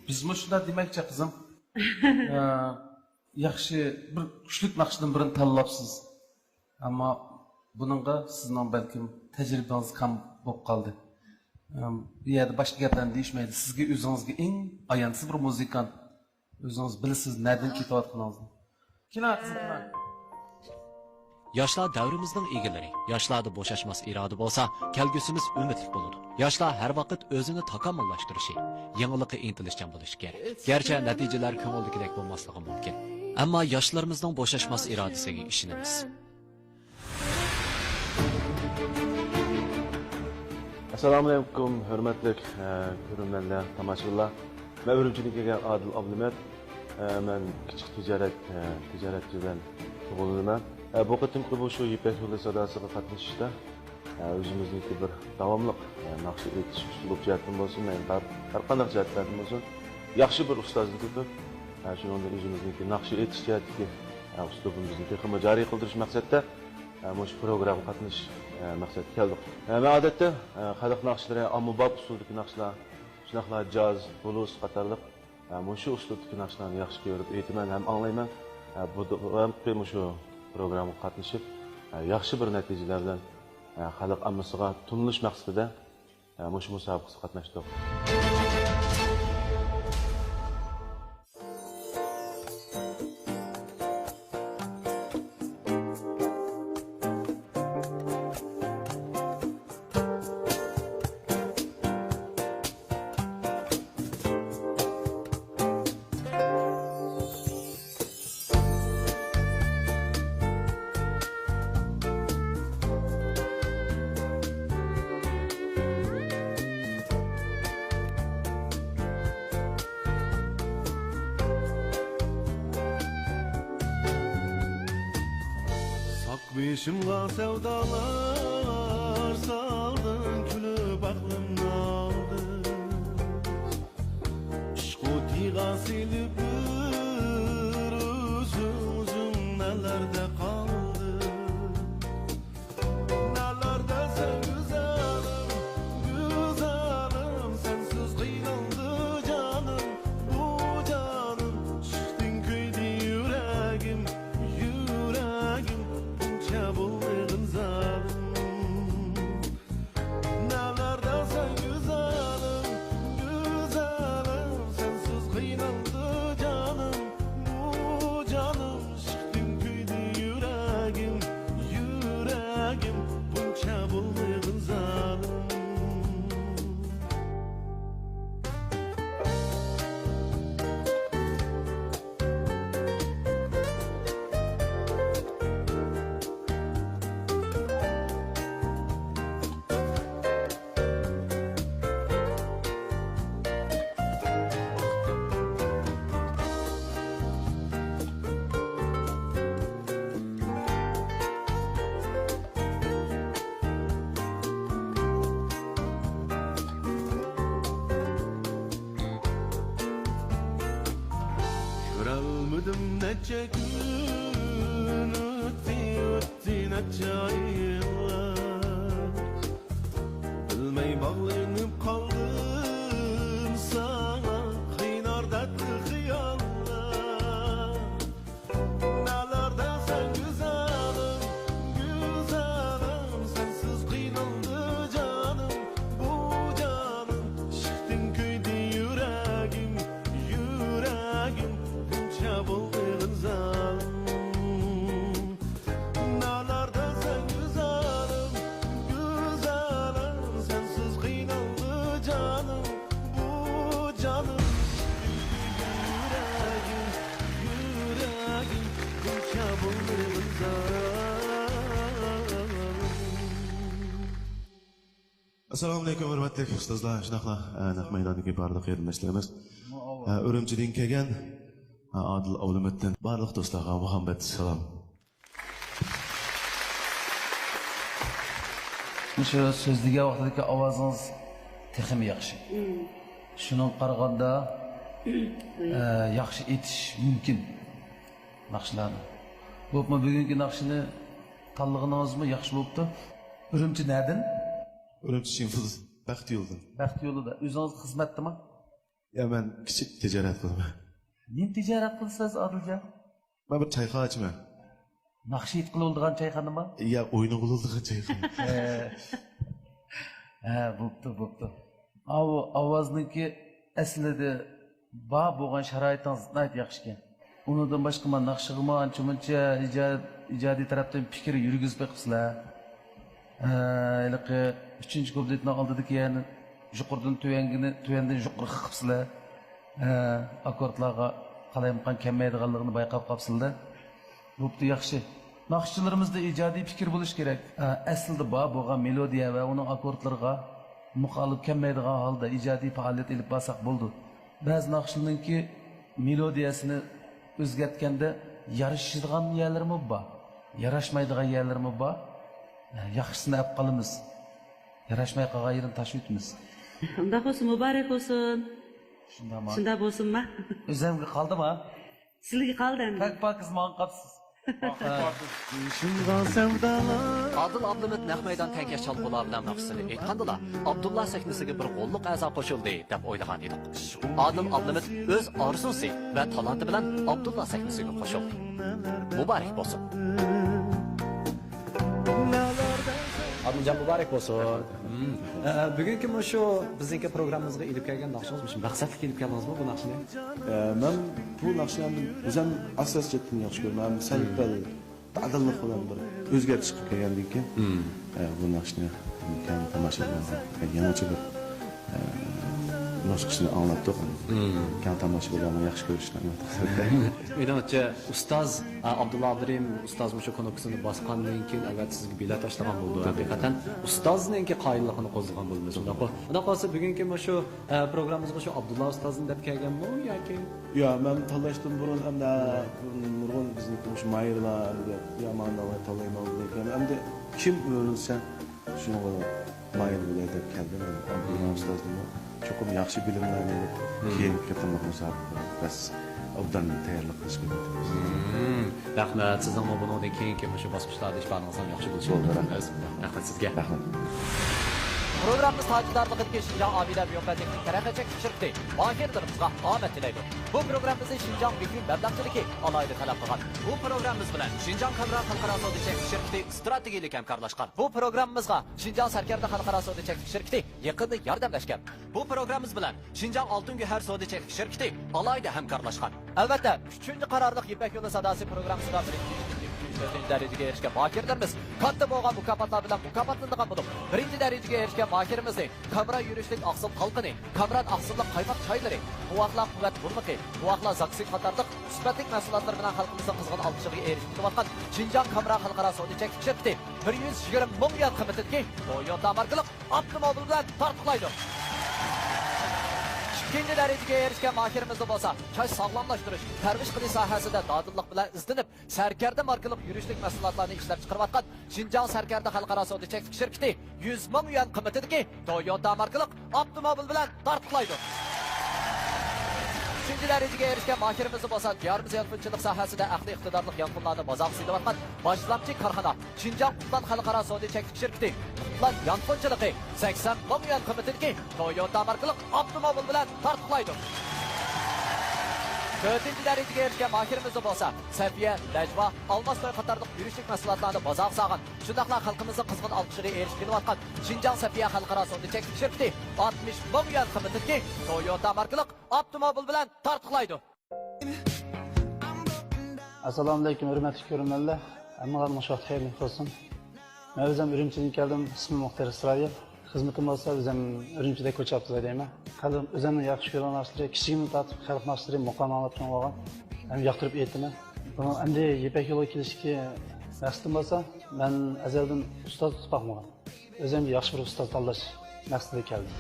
Biz shunda demakchi qizim. Yaxshi bir kuchlik naqshdan birini tanlabsiz. Ammo buningga sizning balkim tajribangiz kam bo'lib qoldi. Bu yerda boshqa gaplarni deyishmaydi. Sizga o'zingizga eng ayonsiz bir muzikant. O'zingiz bilasiz, nereden ketayotganingizni. Kina qizim. Yoshlar davrimizning egalari. Yoshlarda bo'shashmas iroda bo'lsa, kelgusimiz umidli bo'ladi. Yoshlar har vaqt o'zini takomillashtirishi, yangilikka intilishchan bo'lishi kerak. Garchi natijalar ko'ngildagidek bo'lmasligi mumkin, ammo yoshlarimizning bo'shashmas irodasiga ishonamiz. Assalomu alaykum, hurmatli ko'ruvchilar, tomoshabinlar. Men Urumchidan kelgan Adil Abdumat. Men kichik tijoratchidan tug'ilganman. Bu qitimqi bu shu Ipak yo'li sadosiga qatnashishda o'zimizniki bir davomli naqsh etish uslub jihatdan bo'lsin, har qanday jihatdan bo'lsin, yaxshi bir ustozni topib, shuningdek o'zimizniki naqsh etish jihatdagi uslubimizni joriy qildirish maqsadida mana shu programma qatnashish maqsadga keldik. Men odatda xalq naqshlari, ommabop usuldagi naqshlar, shunaqla jaz, blues qatorliq shu uslubdagi naqshlarni yaxshi ko'rib aytaman ham anglayman. Bu shu programmaga qatnashib, yaxshi bir natijalar bilan xalq ommasiga tunilish maqsadida shu musobaqaga qatnashdik. Başımla sevdalar saldın, külüp aklım aldı. Işkı tiga silip bir uzun nelerde kaldı. Nelerde sen güzelim, güzelim, sensiz kıyıldı canım, bu canım. Çıktın köyde yüreğim, yüreğim. Bulmadın zalim. Nelerde sen güzelim, güzelim, sensiz kıyıldı canım, bu canım. Çıktın köyde yüreğim, yüreğim, bunca bulmadın zalim. Görelmedim nece gün ötti nece yıllar. Bilmey bağlanıp kaldım sana, kıynar dertli hıyallar. Nelerde sen güzelim, güzelim, sensiz kıyıldı canım, bu canım. Çıktın köyde yüreğim, yüreğim. Bulduğun zalim. Nelerde sen güzelim, güzelim, sensiz kıyıldı canım, bu canım. Yüreğim, yüreğim, bunca bulduğun zalim. Assalomu alaykum hurmatli ustozlar, shunaqla naq maydondagi barliq qarindoshlarimiz. Urumchidan kelgan Adil Avlimettin barliq do'stlarga muhabbat salom. Shu so'zliga vaqtidagi ovozingiz texmi yaxshi. Shuning qaraganda yaxshi etish mumkin naqshlarni. Bo'pmi, bugungi naqshni tanlaganingizmi yaxshi bo'pti? Urumchi nerdan? Urumchi Shimfuz Baxt yo'ldan. Baxt yo'lida. O'zingiz xizmatdami? Ya men kichik tijorat qilaman. Nima tijorat qilsangiz, Adiljon? Men bir choyxona ochaman. Naqshid qiladigan choyxonami? Ya, o'yini qiladigan choyxona. Bo'pti. Ovozniki aslida bor bo'lgan sharoitingiz nihoyat yaxshi ekan. Undan boshqa men naqshig'imi ancha-muncha ijodiy tarafdan fikr yurgizib qo'yibsizlar. Iliqi 3-kupletning oldidagi yana yuqoridan tuyandan yuqori qilibsizlar. Akkordlarga qalayimqan kelmaydiganligini bayqab qolibsizlar. Bo'pti, yaxshi. Naqshchilarimizda ijodiy fikr bo'lish kerak. Aslida bor bo'lgan melodiya va uning akkordlariga muxolif kelmaydigan holda ijodiy faoliyat olib borsak bo'ldi. Ba'zi naqshlarningki melodiyasini o'zgartganda yarashadigan yerlarimi bor, yarashmaydigan yerlarimi bor. Yaxshisini olib qolamiz. Yarashmay qolgan yerini tashib o'tamiz. Unda bo'lsin, muborak bo'lsin. Shunda bo'lsinmi? O'zimga qoldimi? Sizga qoldi endi. Pokiz men qolibsiz. Adil Abdullah naq maydon tankash chalg'ular bilan naqsini aytgandilar. Abdullah sahnasiga bir qo'lliq a'zo qo'shildi deb o'ylagan edik. Adil Abdullah o'z orzusi va talanti bilan Abdullah sahnasiga qo'shildi. Muborak bo'lsin. Adiljon muborak bo'lsin. Bugungi shu bizniki programmamizga ilib kelgan naqshingiz maqsadli kelib keldingizmi bu naqshni? Men bu naqshlarni o'zim asosiyatdan yaxshi ko'raman. Salbal ta'dillik bilan bir o'zgartirish qilib kelgandan keyin bu naqshni kam tomosha qildim. Yangicha bir boshqasini anglatdik. Kam tomosha bilan yaxshi ko'rishni umid qilaman. Menimcha ustoz Abdullah Abdurim ustoz shu konopsini bosgandan keyin albatta sizga bilet tashlagan bo'ldi. Haqiqatan ustozninki qoyilligini qo'zg'agan bo'ldi. Unda qolsa bugungi shu programmamizga shu Abdullah ustozni deb kelganmi yoki? Yo, men tanlashdan burun hamda nurg'un bizniki shu mayirlar deb yomonlar tanlayman lekin hamda kim o'rilsa shuni mayir bo'ladi deb keldim. Abdullah ustozni cho'qim yaxshi bilimlarni keyingi qatlamlar musobaqa bas obdan tayyorlab qilish kerak. Rahmat, sizning bundan keyingi shu bosqichlarda ishlarningiz ham yaxshi bo'lishi kerak. Rahmat sizga. Rahmat. Programımız tacidarlıqdaki Şinjan Abiler Biyopatiklik Tərəfəcək şirkti mahirlərimizə omad tilaydi. Bu programımızı Şinjan Büyük Məbləğçiliki alaylı tələb qılğan. Bu programımız bilan Şinjan Kamra Xalqara Sodiçək şirkti strategik həmkarlaşqan. Bu programımızga Şinjan Sərkərdə Xalqara Sodiçək şirkti yaqında yardımlaşqan. Bu programımız bilan Şinjan Altın Gühər Sodiçək şirkti alaylı həmkarlaşqan. Əlbəttə, 3-cü qararlıq İpək Yolu Sadası proqramımızda birinci dereceye erişken mahirlerimiz katta boğan mukapatlar bilen mukapatlandıgan bulup birinci dereceye erişken mahirimizni kamera yürüyüşlük aksıl halkını, kameran aksıllık kaymak çayları, muakla kuvvet vurmaki, muakla zaksit katarlık, süsbetlik mesulatlar bilen halkımızın kızgın alkışlığı erişkin vatkan Şinjan Kamera Halkara Sodiçek şirkti 120 milyon kıymetindeki Toyota markalık avtomobil bilen tartıklaydı. İkinci dereceye erişken mahirimiz olsa, çay sağlamlaştırış, terbiş qilish sahasida dadillik bilan izlanib, Sarkarda markalık yürüyüşlük mahsulotlarni ishlab chiqarayotgan Şinjan Sarkarda Xalqaro Sodiçek şirkati 100 ming yuan qiymatidagi Toyota markalık avtomobil bilan tartiblaydi. Üçüncü dereceye erişken mahirimiz olsa, diyarımız yanfınçılık sahasida aqli iqtidorli yanfınlarni bozaq silayotgan boshlamchi korxona Şinjan Qutlan Xalqaro Sodiçek şirkati Qutlan yanfınçılığı 80 ming yuan qiymatidagi Toyota markalık avtomobil bilan tartiblaydi. Dördüncü dereceye erişken mahirimiz olsa, Safiye, Lajva, Almastoy qatarlıq yürüyüşlük mahsulotlarni bozaq sağın, shundaqla xalqimizning qizg'in olqishiga erishib kelayotgan Şinjan Safiye Xalqaro Sodiçek şirkati 60 ming yuan qiymatidagi Toyota markalık avtomobil bilan tartiblaydi. Assalomu alaykum, hurmatli ko'ruvchilar. Hammalarga xush xayrli bo'lsin. Men o'zim Urumchidan keldim, ismim Muxtar Isroil. Xizmatim bo'lsa o'zim Urumchida ko'chyapmiz deyman. Qalbim o'zimni yaxshi ko'rgan narsalar, kichigimni tortib xalq narsalari muqam anlatgan bo'lgan. Ham yoqtirib aytaman. Buni endi Ipak yo'liga kelishga maqsadim bo'lsa, men azaldan ustoz tutib boqmagan. O'zim yaxshi bir ustoz tanlash maqsadida keldim.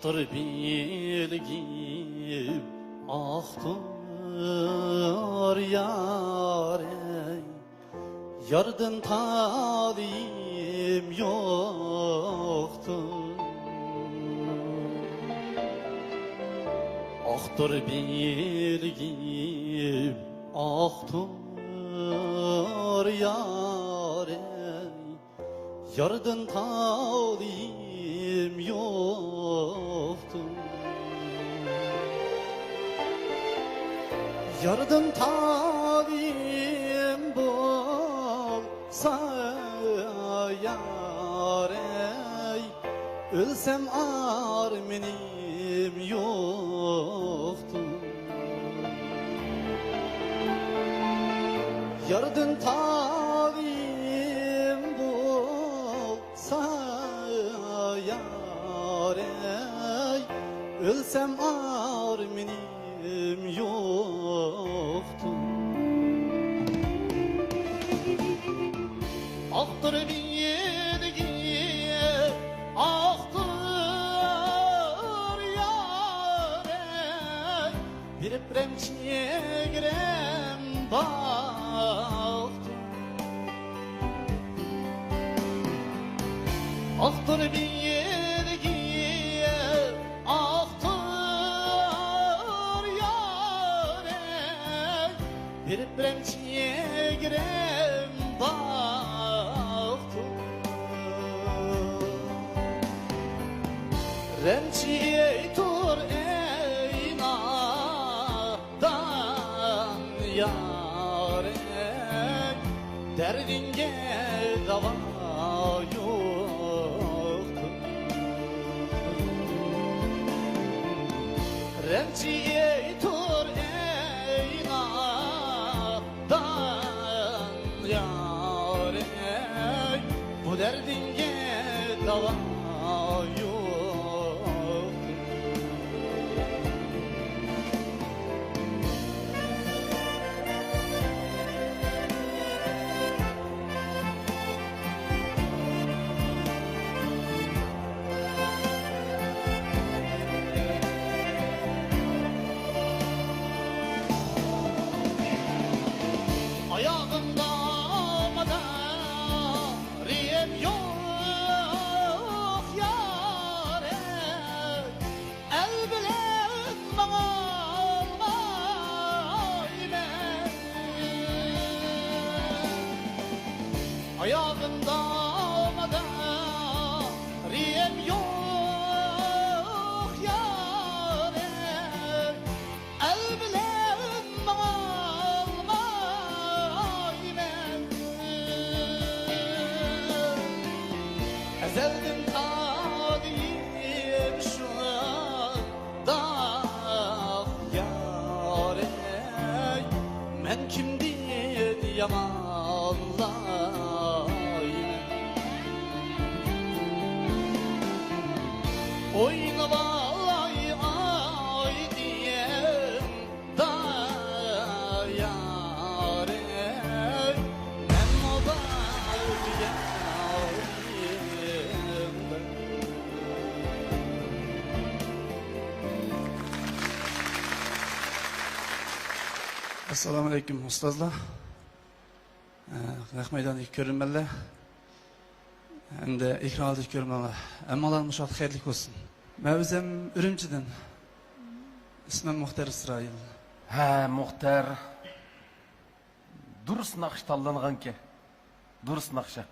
Aktır bilgim, aktır yarey, yardan talim yoktur. Aktır bilgim, aktır yarey, yardan talim yoktur. Yardan talim bolsa yarey, ölsem arminim yoktur. Yardan talim yoktu. Aktır bir yedigi, aktır yâre, bir premçiye girem baktım. Aktır bir yedigi, aktır yâre, bir premçiye girem baktım. Remçiye tur eynadan yâre, derdinge dava yoktu. Remçiye tur eynadan yâre, bu derdinge dava yoktu. Ayağımda madaryem yok yâre, el bilen bana almayme. Ayağımda madaryem yok yâre, el bilen bana ezelden adiyim şu anda yâre, men kimdir yamanlayım. Oyna valay ay diyem da yâre, men o da Assalomu alaykum ustozlar. Rahmaydondagi ko'rinmanlar. Endi ekran oldidagi ko'rinmanlar. Hammalar mushot xayrli bo'lsin. Men o'zim Urumchidan. Ismim Muxtar Isroil. Ha, Muxtar. Durust naqsh tanlanganki. Durust naqsha.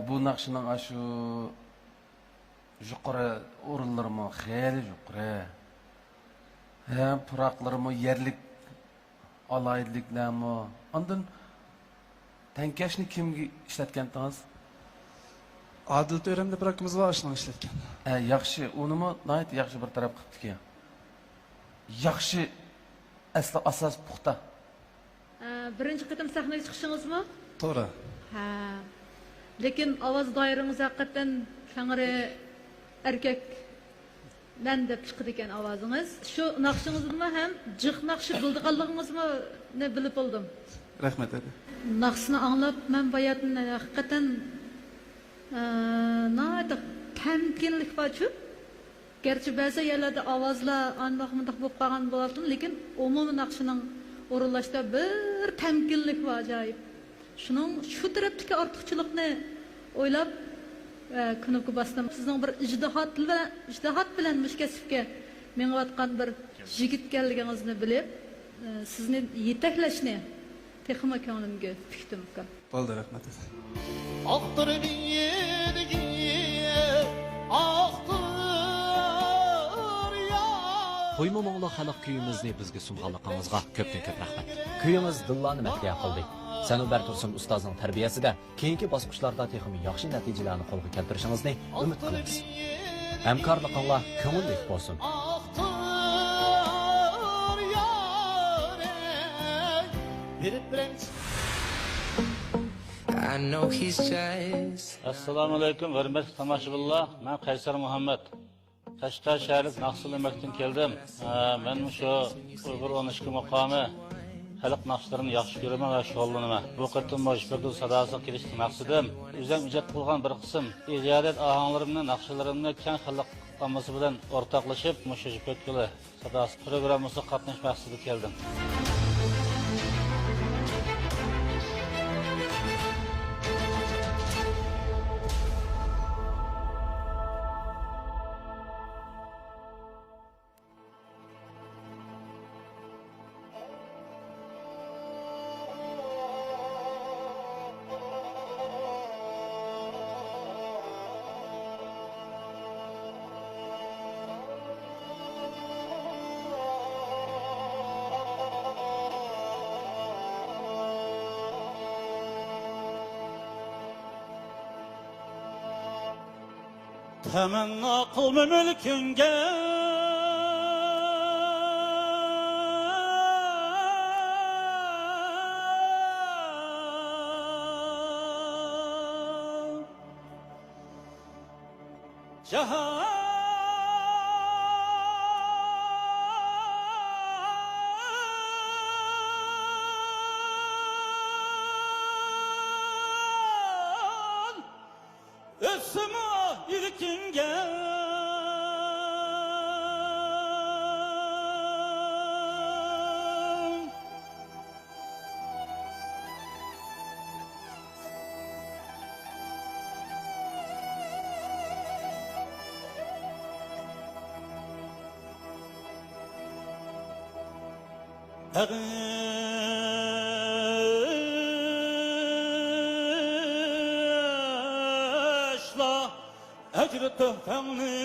Bu naqshning shu yuqori o'rinlarimi xeyli yuqori. Puraqlarimi yerlik alaydiliklarmi. Ondan tankashni kimga ishlatgandingiz? Adil To'ramda puraqimiz bor, shuni ishlatgan. Yaxshi, unimi nihoyat yaxshi bir taraf qilibdiki. Yaxshi asli asos puxta. Birinchi qatam sahnaga chiqishingizmi? To'g'ri. Ha. Lekin ovoz doirangiz haqiqatan shang'iri erkak men deb chiqdi ekan ovozingiz. Shu naqshingizmi ham jiq naqshi bildiganligingizmi ne bilib oldim. Rahmat edi. Naqshni anglab men bayatni haqiqatan nada temkinlik bor-ku. Gerçi ba'zi yerlarda ovozlar andoq-mundoq bo'lib qolgan bo'lardi, lekin umumiy naqshining o'rinlashda bir temkinlik bor ajoyib. Shuning shu tarafdagi ortiqchilikni o'ylab kunukku bastım. Sizning bir ijtihod bilan mushkasibga mengayotgan bir yigit ekanligingizni bilib, sizni yetaklashni texma ko'nglimga tikdim ekan. Bo'ldi, rahmat. Aktır bir yedigi, aktır yâre. To'yma mo'ngli xalq kuyimizni bizga sunganligingizga ko'pdan-ko'p rahmat. Kuyimiz dillani matga qildi. Sanobar Tursun ustozning tarbiyasida keyingi bosqichlarda texnik yaxshi natijalarni qo'lga keltirishingizni umid qilamiz. Hamkorliginglar ko'ngillik bo'lsin. Assalomu alaykum, hurmatli tomoshabinlar. Men Qaysar Muhammad. Qashqar shahri Naqshli Maktabdan keldim. Men shu Uyg'ur 12 maqomi xalq naqshlarini yaxshi ko'raman va shug'ullanaman. Bu qatim Mojbekul sadosiga kelishning maqsadim o'zim ijod qilgan bir qism ijodiyat ohanglarimni, naqshlarimni keng xalq ommasi bilan o'rtoqlashib, Mojbekul sadosi programmasiga qatnash maqsadida keldim. Temenna kılma mülkünge Cehan Esma ilkinge Ağışla ecri töhfenli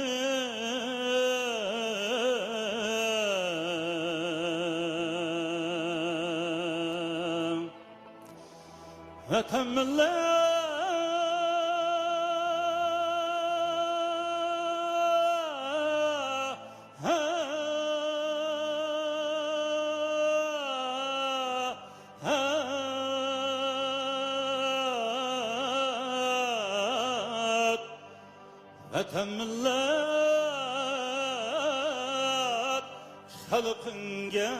ve temmille Millet halkınga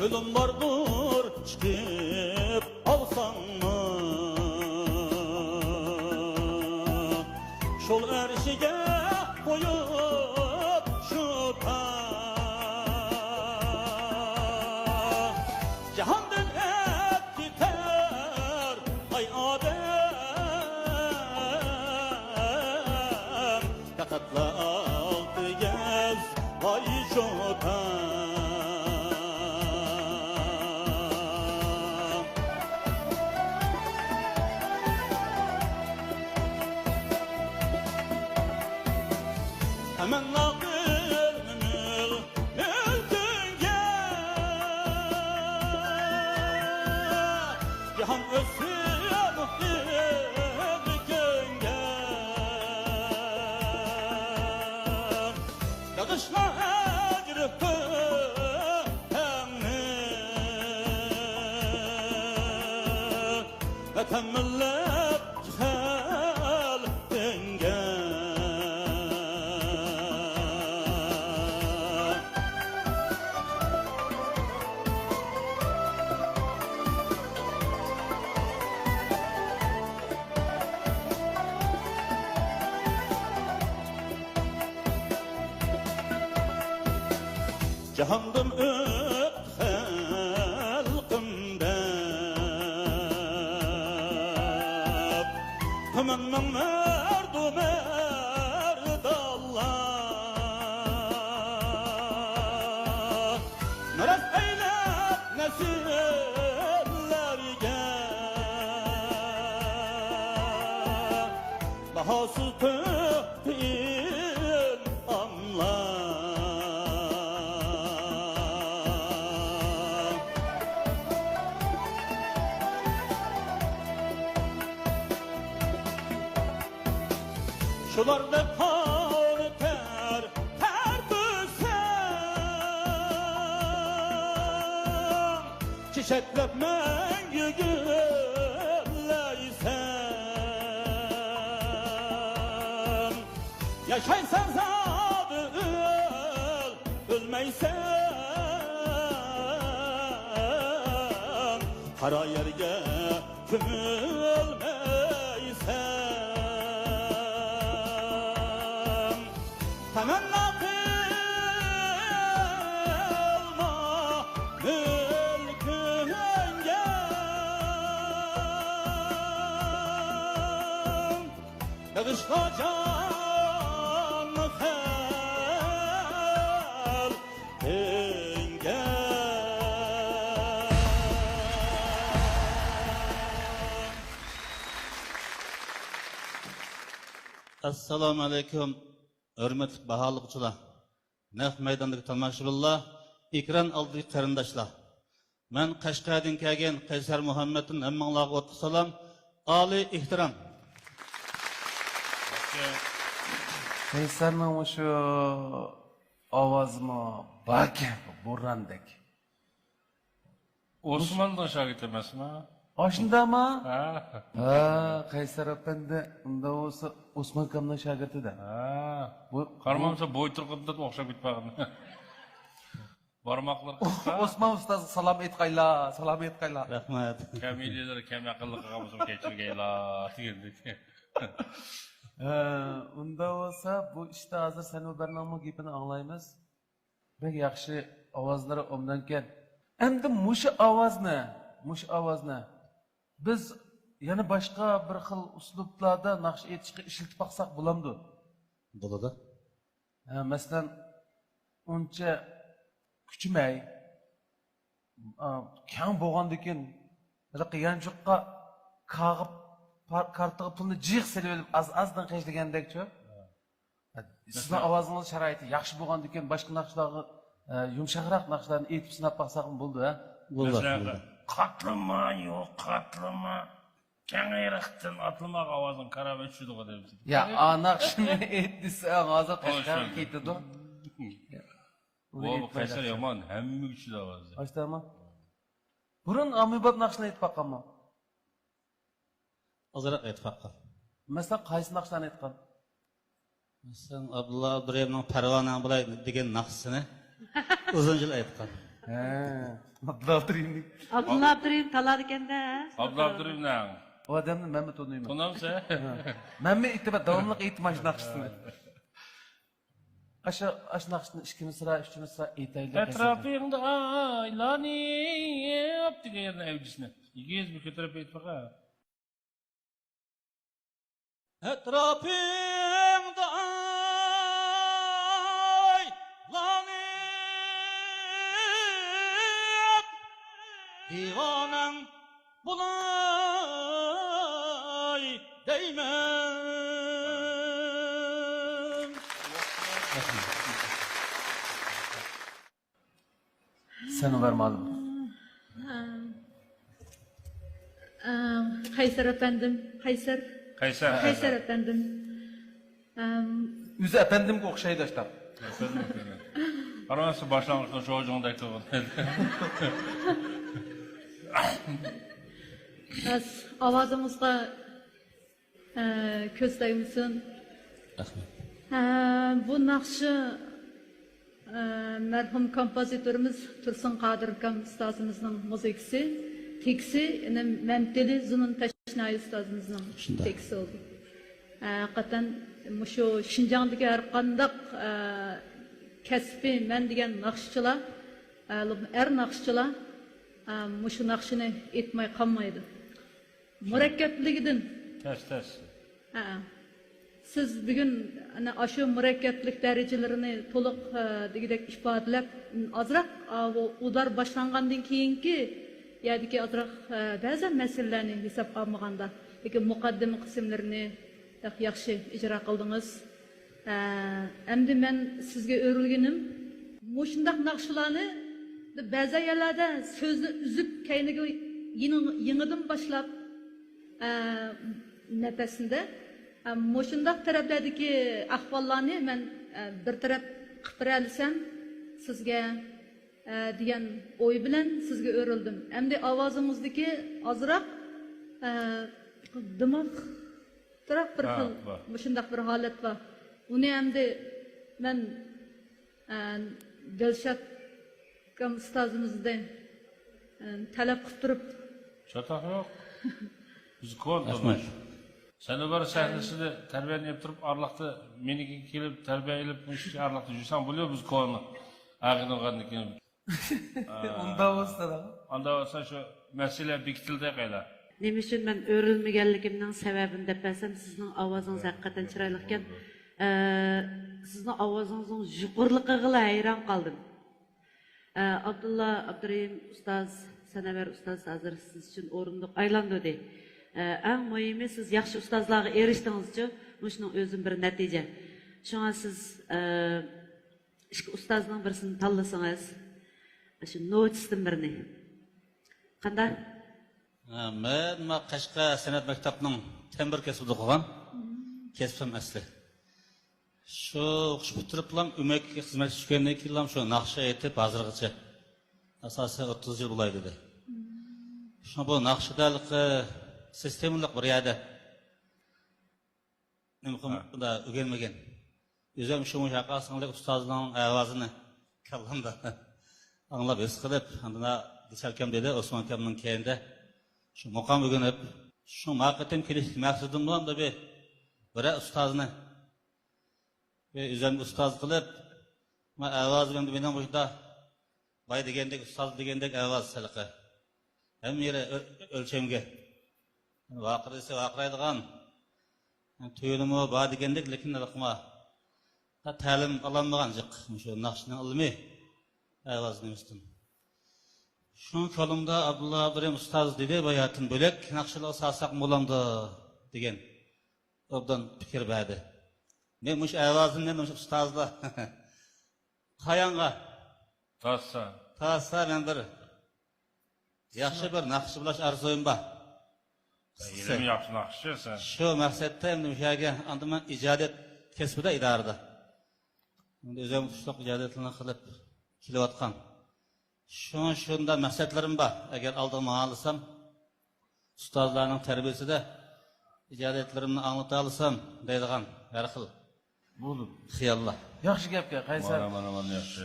Ölüm vardır çıkıp alsan mı? Şol erşige koyup şu ta Cehandan et gider ay adem Yakatla altı gez vay şu ta Hemen nakil mülkünge Cihan özsün ilkünge Yağışla ecri töhfenli Ve temmillet halkınge Cehandım öp halkımda Hemen merdu merdallah Merak eylep nesillerge Bahası töhfin anlar Şularda kan ter büsem Çiçeklep mengü gülleysen Yaşaysan zadı ölmeysen Kara yerge kümülmeysen Temenna kılma mülkünge Bağışla canı helenge Assalomu alaykum, hurmatli baholikchilar. Naq maydondagi tomoshabinlar, ekran oldidagi qarindoshlar. Men Qashqardan kelgan Qaysar Muhammaddan hammanglarga o'tli salom, oliy ehtirom. Qaysarning o'sha ovozmi bakan bo'randek. Osman'dan şagird emasmi? Oshundami? Ha. Ha, Qaysar apandi unda bo'lsa Osmon kamning shogirdida. Ha. Bu qarmamsa bo'y turqibda o'xshab ketmag'in. Barmoqlar qisqa. Osmon ustoz salom aytqaylar. Rahmat. Kamiliyalar kam aqlli qilganmiz kechirgaylar degandik. Unda bo'lsa bu ishda hozir Sanobarning gapini anglaymiz. Bek yaxshi ovozlari omdankan. Endi mush ovozni biz yana boshqa bir xil uslublarda naqsh etishga ishlatib baqsaq bo'lamdi. Bo'ladi. Masalan, uncha kuchmay, kang bo'lgandan keyin yanchiqqa qag'ib kartaga pulni jiq silib azdan qishlagandek-chi. Sizning ovozingiz sharoiti yaxshi bo'lgandan keyin boshqa naqshlarga yumshoqroq naqshlarni aytib sinab baqsaq bo'ldi, ha? Bo'ldi. Qatlama, yo'q, qatlama. Kengayroqdan atlamoq ovozini qarab tushdi deb. Ya, naqshni aytdisang, hozir Qashqarga ketdi. Bu Qaysar yomon, hamma kuchli ovoz. Ashtami? Burun amibab naqshni aytib baqammi? Ozroq aytib baqqan. Masalan, qaysi naqshlarni aytgan? Masalan, Abdulla Abdurayevning Parvona bo'lay degan naqshini uzun yil aytgan. Abdulla Abdurayevning. Abdulla Abdurayev talar ekanda. Abdulla Abdurayevning. O adamni men tanıyman. Tanamsa? Men aytib davomli aytmash naqshini. Aşa naqshni 2 misra, 3 misra aytaylik. Etrafingda aylanib degan yerni avjisini. 200 bir ko'tarib aytib baqa. Etrafingda aylanib divanang bulay deymen. Sen vermadım. Qaysar efendim, Qaysar efendim. Yüzü efendimga o'xshaydi ashtab. Qaramasa boshlang'ishda sho'jongda aytib. Ovozimizga ko'z qo'ymisin. Bu naqshi merhum kompozitorimiz Tursun Qadir akam ustozimizning musiqasi, teksti Memteli Zunun Tashnay ustozimizning teksti oldu. Hakikaten şu Şinjan'daki her qandaq kasbi men degan naqshchilar, naqshchilar şu naqshini etmay qolmaydi. Murakkabligidan. Tez. Siz bugün aşı mürekkeplik derecelerini to'liq degidek ifodalab azroq ular boshlangandan keyingi yadiki azroq ba'zan masalalarni hisob olmaganda lekin muqaddima qismlarini yaxshi ijro qildingiz. Endi men sizga o'rilganim mushundaq naqshlarni ba'zi yerlarda so'zni uzib kayniga yangidan boshlab nafasida Moşundaq tərəflərdəki ahvallarını mən bir tərəf qıpırəlsəm sizə degan o'y bilan sizga o'rildim. Endi ovozimizdagi ozroq dimoq taraf bir xil shundoq bir holat bor. Uni endi men Dilshod ustozimizdan talab qilib turib. Çatak yok. Biz ko'rdik. Seni bir sahnesinde terbiyelenip durup arlaqda meniki kelip terbiye edip bu işi arlaqda жүрсем biliyor biz ko'rni. Ağını qandikin. Onda olsa da. Onda olsa şu mesele bekitildi qayla. Nima uchun men o'rilmaganligimning sababini deb bilsam, sizning ovozingiz haqiqatan chiroyli ekan. Sizning ovozingizning yuqorligiga hayron qoldim. Abdulla Abdurahim ustoz, Sanavar ustoz hozir siz uchun o'rindiq aylandi. Eng muhimi siz yaxshi ustozlarga erishdingiz-chi, shuning o'zi bir natija. Shunga siz ikki ustozning birisini tanlasangiz, shu notistdan birini. Qanday? Men Qashqa san'at maktabining tembir kasbida o'qigan. Kasbim asli. Shu o'qish bitiriblam, umakka xizmat tushgandan keyin shu naqsha aytib hozirgacha asosan 30 yil bo'ladi dedi. Shu bu naqshadalik sistemlik bir yerda nimqimda o'rganmagan. O'zim shu mushaqasinglik ustozning ovozini kallamda anglab his qilib, andana Dilshod dedi, Osmon akamning keyinda shu muqam o'rganib, shu maqatim kelish maqsadim bilan da bir ustozni ve o'zim ustoz qilib, men ovozim mening bo'shda boy degandek ustoz degandek ovoz salqi. Ham yeri o'lchamga vaqirisi vaqiraydigan tuyulimi bor degandek, lekin raqma ta'lim ololmagan jiq shu naqshning ilmi ovozni ustim. Shu qo'limda Abdulla Abdurahim ustoz dedi, bayatın bo'lak naqshlar salsaq bo'lamdi degan obdan fikr berdi. Men mush ovozimdan mush ustozlar qayonga tassa men bir yaxshi bir naqsh bilash arzuyim bor. Elim yaxshi naqshchi sen. Shu maqsadda endi o'shaga andaman ijodiyat kasbida idorada. Endi o'zim shunaqa ijodiyatlarni qilib kelayotgan. Shunda maqsadlarim bor. Agar oldimga olsam, ustozlarning tarbiyasida ijodiyatlarimni anglata olsam deydigan har xil bo'lib xiyollar. Yaxshi gapga qaysar. Mana yaxshi.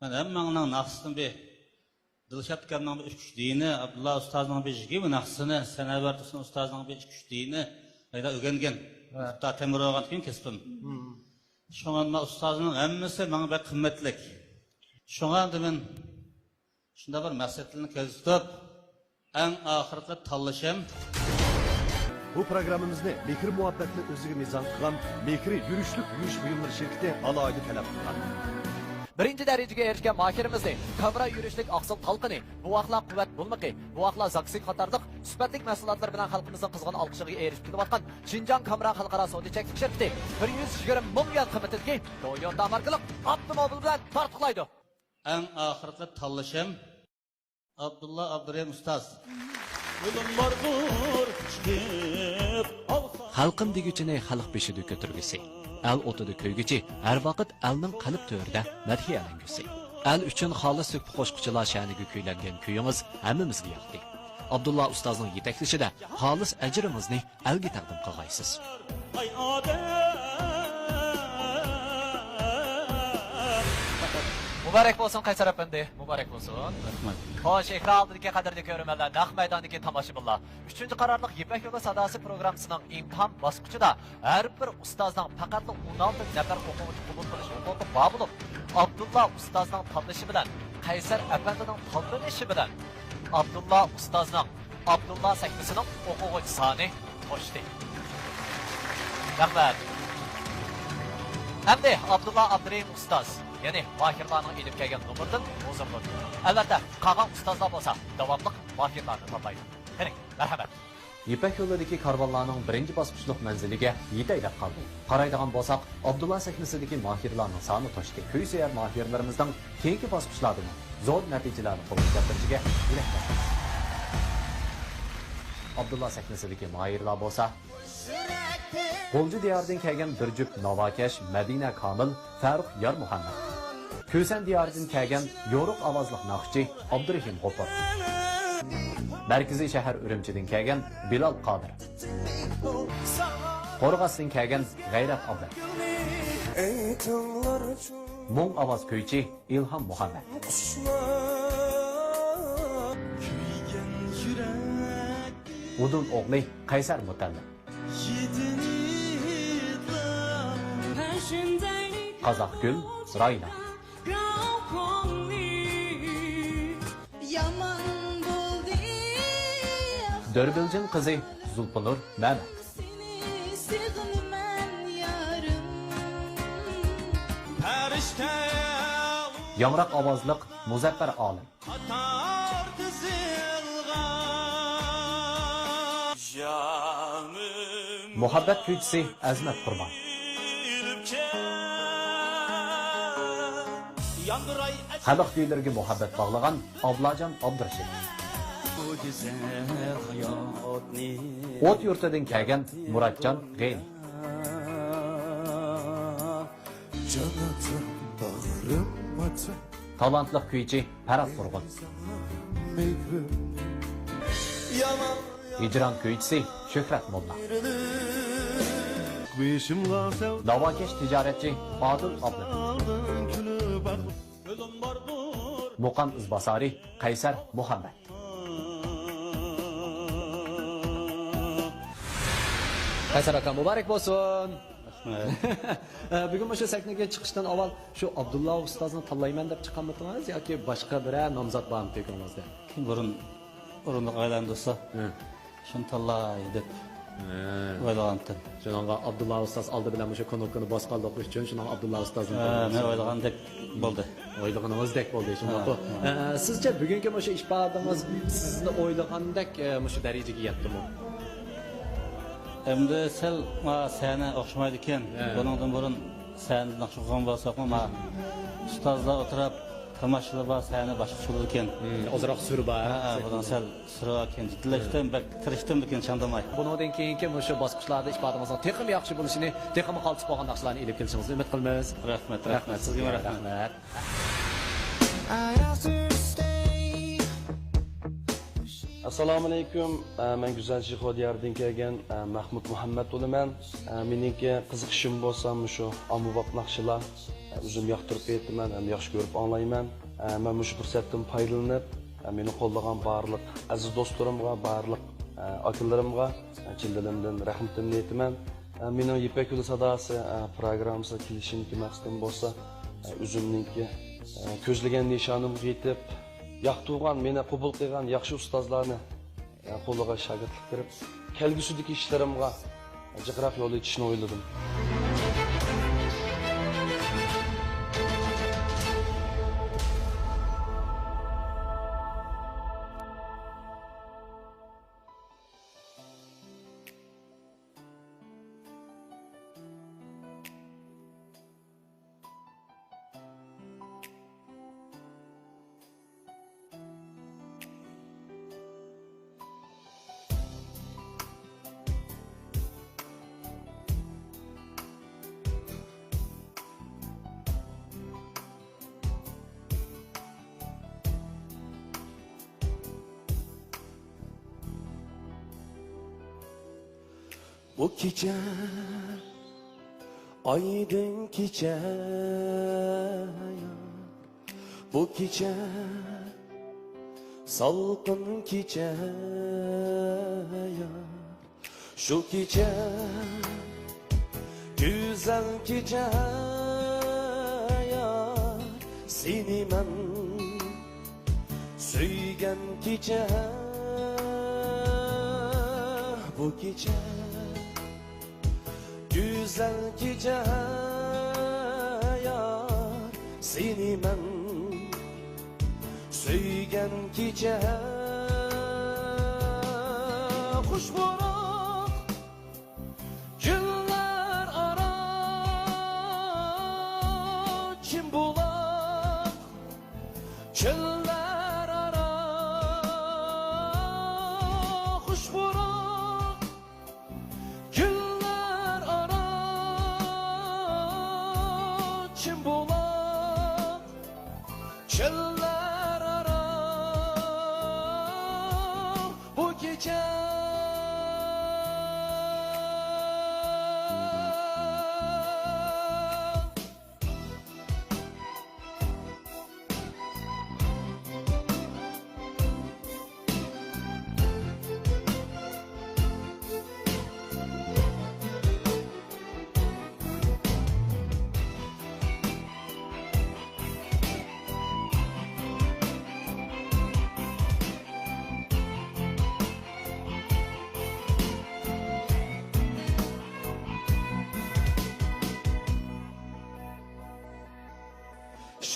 Men hammaning naqsini bir Dilshod akamning bir uch dini, Abdulla ustozning bir jigi naqsini, Sanavar ustozning bir uch dini qayda o'rgangan. Hatto temir olgan keyin kasbim. Shunga ustozning hammasi menga bir qimmatlik. Shunga men shunda bir maqsadlarni ko'z tutib, eng oxirgi tanlashim Bu programımızda Mekri muhabbetini özüge mizan kılan Mekri yürüyüşlük yürüyüş buyumları şirketi alaylı talep kılan. Birinci derecege erişken mahirimizni, kamera yürüyüşlük aksıl talqini, bu vaqtla kuvvet bulmaqi, bu vaqtla zaksik qatarlıq, süpetlik mahsulotlar bilan xalqimizning qizg'in olqishiga erishib kelayotgan Xinjiang Kamera xalqaro savdo cheklek shirkati 120 ming yuan qiymatidagi Toyota markali avtomobil bilan tortiqlaydi. Eng oxirgi tanlashim Abdulla Abdurahim ustoz. Xalqim deguchini xalq beshida ko'tirgisi, el o'tida ko'ygichi, har vaqt elning qalb to'rida madhiyalangusi. El uchun xolis so'kib qo'shquchilar sha'niga kuylangan kuyimiz hammamizga yoqdi. Abdulla ustozning yetaklishida xolis ajrimizni elga taqdim qilg'aysiz. Muborak bo'lsin Qaysar apandi, muborak bo'lsin. Xo'sh, ekran oldidagi qadrli ko'ruvchilar, naq maydondagi tomoshabinlar, 3-qarorliq Yipak yo'li sadosi programmasining imtihon bosqichida har bir ustozning faqat 16 nafar o'quvchi qabul qilish huquqi bor bo'lib, Abdulla ustozning tanlashi bilan, Qaysar apandining tanlanishi bilan Abdulla ustozning Abdulla sahnasining o'quvchi soni oshdi. Rahmat. Endi Abdulla Abdurahim ustoz, ya'ni mahirlarning ilib kelgan nomerdan o'zimdir. Albatta, qolgan ustozlar bo'lsa, davomli mahirlarni toplaydi. Qani, marhamat. Yipak yo'lidagi karvonlarning birinchi bosqichlik manziliga yetay deb qoldi. Qaraydigan bo'lsak, Abdulla sahnasidagi mahirlarning soni toshdi. Ko'ysayar mahirlarimizning keyingi bosqichlarda zo'r natijalarni qo'lga keltirishiga tilaklar. Abdulla sahnasidagi mahirlar bo'lsa, Qo'lji diyoridan kelgan bir juft navokash Madina Komil, Farruh Yor Muhammad. Ko'san diyoridan kelgan yo'ruq ovozli naqshchi Abdurahim G'ofur. Markaziy shahar Urumchidan kelgan Bilal Qodir. Qo'rg'osdan kelgan G'ayrat Abla. Mung ovoz kuychi Ilhom Muhammad. Udun o'g'li Qaysar Mutallib. Qozoqgul Rayna. Dörbilcin qizi Zulpinur Mehmet. Yangroq ovozliq Muzaffar Olim. Muhabbat kuychisi Azmat Qurbon. Xalq kuylariga muhabbat bog'lagan Ablajon Abdurashid. O't yurtidan kelgan Murodjon G'eni. Talantli kuychi Farhod Qurg'un. Hijron kuychisi Shuhrat Molla. Navokash tijoratchi Odil Abla. Muqam Izbasari Qaysar Muhammad. Qaysar aka muborak bo'lsin. Bugun o'sha sahnaga chiqishdan avval shu Abdullah ustozni tanlayman deb chiqqanmidingiz yoki boshqa biror nomzod bormi fikringizda? Burun o'rindiq aylandisa, shuni tanlay deb o'ylagandim. Shunga Abdullah ustoz oldi bilan o'sha konokini bosqanlik uchun shuni Abdullah ustozni men o'ylagandek bo'ldi. O'ylaganingizdek bo'ldi shunday. Sizcha bugungi o'sha ish faoliyatimiz sizni o'ylagandek o'sha darajaga yetdimi? Endi sel seni o'xshamaydi ekan. Buningdan burun seni naqshgan bo'lsaqmi, ustozlar o'tirib tomoshalar seni boshqa so'zlar ekan. Ozroq surba. Bundan sel surba ekan. Jiddilashdim, bak tirishdim lekin chandamay. Bundan keyingi o'sha bosqichlarda ifodamizning texnik yaxshi bo'lishini, texnik qolib qolgan narsalarni ilib kelishingizni umid qilamiz. Rahmat, rahmat. Sizga rahmat. Assalomu alaykum. Men Güzel Shixo diyoridan kelgan Mahmud Muhammad bo'laman. Meningki qiziqishim bo'lsa, shu ommabop naqshlar o'zim yoqtirib aytaman, ham yaxshi ko'rib anglayman. Men shu fursatdan foydalanib, meni qo'llagan barliq aziz do'stlarimga, barliq akalarimga chin dilimdan rahmatimni aytaman. Mening Ipak yo'li sadosi programmasiga kelishimga maqsadim bo'lsa, o'zimningki ko'zlagan nishonimga yetib yoqtirgan, meni qabul qilgan yaxshi ustozlarni qo'liga shogirdlik berib, kelgusidagi ishlarimga jiqroq yo'l etishni o'yladim. Bu gece aydın gece, bu gece salkın gece, şu gece güzel gece, seni ben söygen gece, bu gece güzel gece yar, seni ben söygen gece. Kuş burak güller ara, kim bulak çöller ara. Kuş burak güller